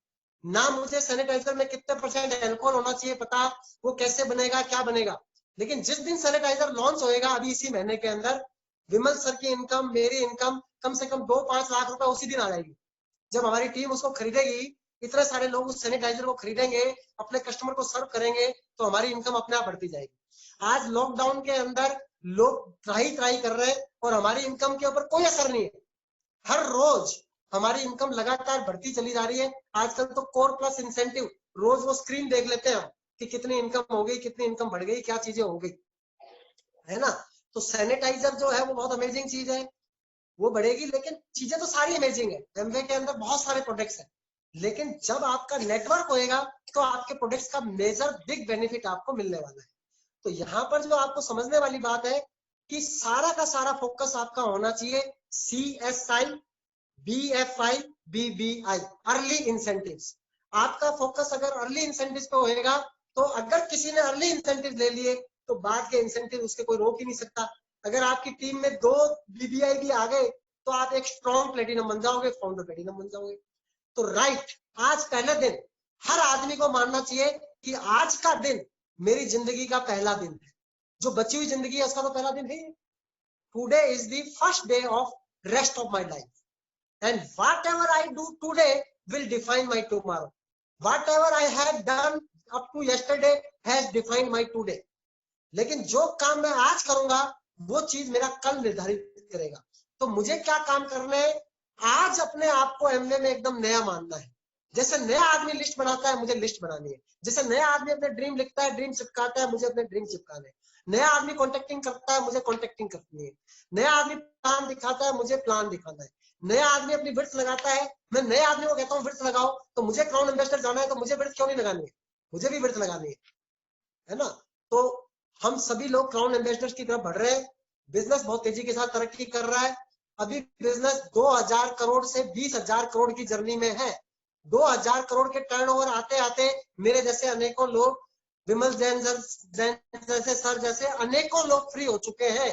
ना मुझे सैनिटाइजर में कितने परसेंट अल्कोहल होना चाहिए पता, वो कैसे बनेगा, क्या बनेगा। लेकिन जिस दिन सैनिटाइजर लॉन्च होएगा अभी इसी महीने के अंदर, विमल सर की इनकम, मेरी इनकम कम से कम 2-5 लाख रुपए उसी दिन आ जाएगी। जब हमारी टीम उसको खरीदेगी, इतने सारे लोग उस सैनिटाइजर को खरीदेंगे, अपने कस्टमर को सर्व करेंगे, तो हमारी इनकम अपने आप बढ़ती जाएगी। आज लॉकडाउन के अंदर लोग ट्राई कर रहे हैं और हमारी इनकम के ऊपर कोई असर नहीं है। हर रोज हमारी इनकम लगातार बढ़ती चली जा रही है। आजकल तो कोर प्लस इंसेंटिव, रोज वो स्क्रीन देख लेते हैं कि कितनी इनकम हो गई, कितनी इनकम बढ़ गई, क्या चीजें हो गई, है ना। तो सैनिटाइजर जो है वो बहुत अमेजिंग चीज है, वो बढ़ेगी। लेकिन चीजें तो सारी अमेजिंग है, एमवे के अंदर बहुत सारे प्रोडक्ट्स हैं, लेकिन जब आपका नेटवर्क होएगा तो आपके प्रोडक्ट्स का मेजर बिग बेनिफिट आपको मिलने वाला है। तो यहाँ पर जो आपको समझने वाली बात है कि सारा का सारा फोकस आपका होना चाहिए CSI, BFI, BBI, early incentives. आपका फोकस अगर अर्ली इंसेंटिव्स पे होएगा तो अगर किसी ने अर्ली इंसेंटिव ले लिए तो बाद के इंसेंटिव उसके कोई रोक ही नहीं सकता। अगर आपकी टीम में 2 BBI भी आ गए तो आप एक स्ट्रॉन्ग प्लेटिनम बन जाओगे, फाउंडर प्लेटिनम बन जाओगे। तो राइट, आज पहले दिन हर आदमी को मानना चाहिए कि आज का दिन मेरी जिंदगी का पहला दिन है। जो बची हुई जिंदगी है उसका तो पहला दिन है। Today is the first day of rest of my life and whatever I do today will define my tomorrow. Whatever I have done up to yesterday has defined my today. लेकिन जो काम मैं आज करूंगा वो चीज मेरा कल निर्धारित करेगा। तो मुझे क्या काम करना है, आज अपने आप को एमवे में एकदम नया मानना है। जैसे नया आदमी लिस्ट बनाता है, मुझे लिस्ट बनानी है। जैसे नया आदमी अपने ड्रीम लिखता है, ड्रीम चिपकाता है, मुझे अपने ड्रीम चिपकाने। नया आदमी कॉन्टेक्टिंग करता है, मुझे कॉन्टेक्टिंग करनी है। नया आदमी प्लान दिखाता है, मुझे प्लान दिखाना है। नया आदमी अपनी विड्थ लगाता है, मैं नए आदमी को कहता हूँ विड्थ लगाओ, तो मुझे क्राउन इन्वेस्टर जाना है तो मुझे विड्थ क्यों नहीं लगानी है, मुझे भी विड्थ लगानी है ना। तो हम सभी लोग क्राउन एम्बेसडर्स की तरफ बढ़ रहे हैं। बिजनेस बहुत तेजी के साथ तरक्की कर रहा है। अभी बिजनेस 2000 करोड़ से 20,000 करोड़ की जर्नी में है। 2000 करोड़ के टर्नओवर आते आते मेरे जैसे अनेकों लोग, विमल जैन जैसे सर जैसे अनेकों लोग फ्री हो चुके हैं।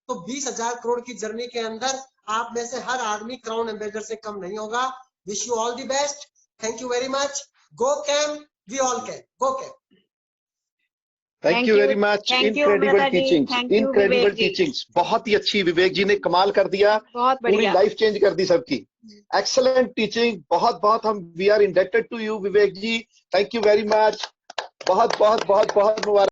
तो 20,000 करोड़ की जर्नी के अंदर आप में से हर आदमी क्राउन एम्बेसडर से कम नहीं होगा। Wish you all the best. Thank you very much. Go calm, we all calm, go calm. Thank you very much. Incredible teachings, incredible teachings. बहुत ही अच्छी, विवेक जी ने कमाल कर दिया, पूरी लाइफ चेंज कर दी सबकी। एक्सेलेंट टीचिंग, बहुत बहुत हम we are indebted to you Vivek ji. Thank you very much. बहुत बहुत बहुत बहुत मुबारक।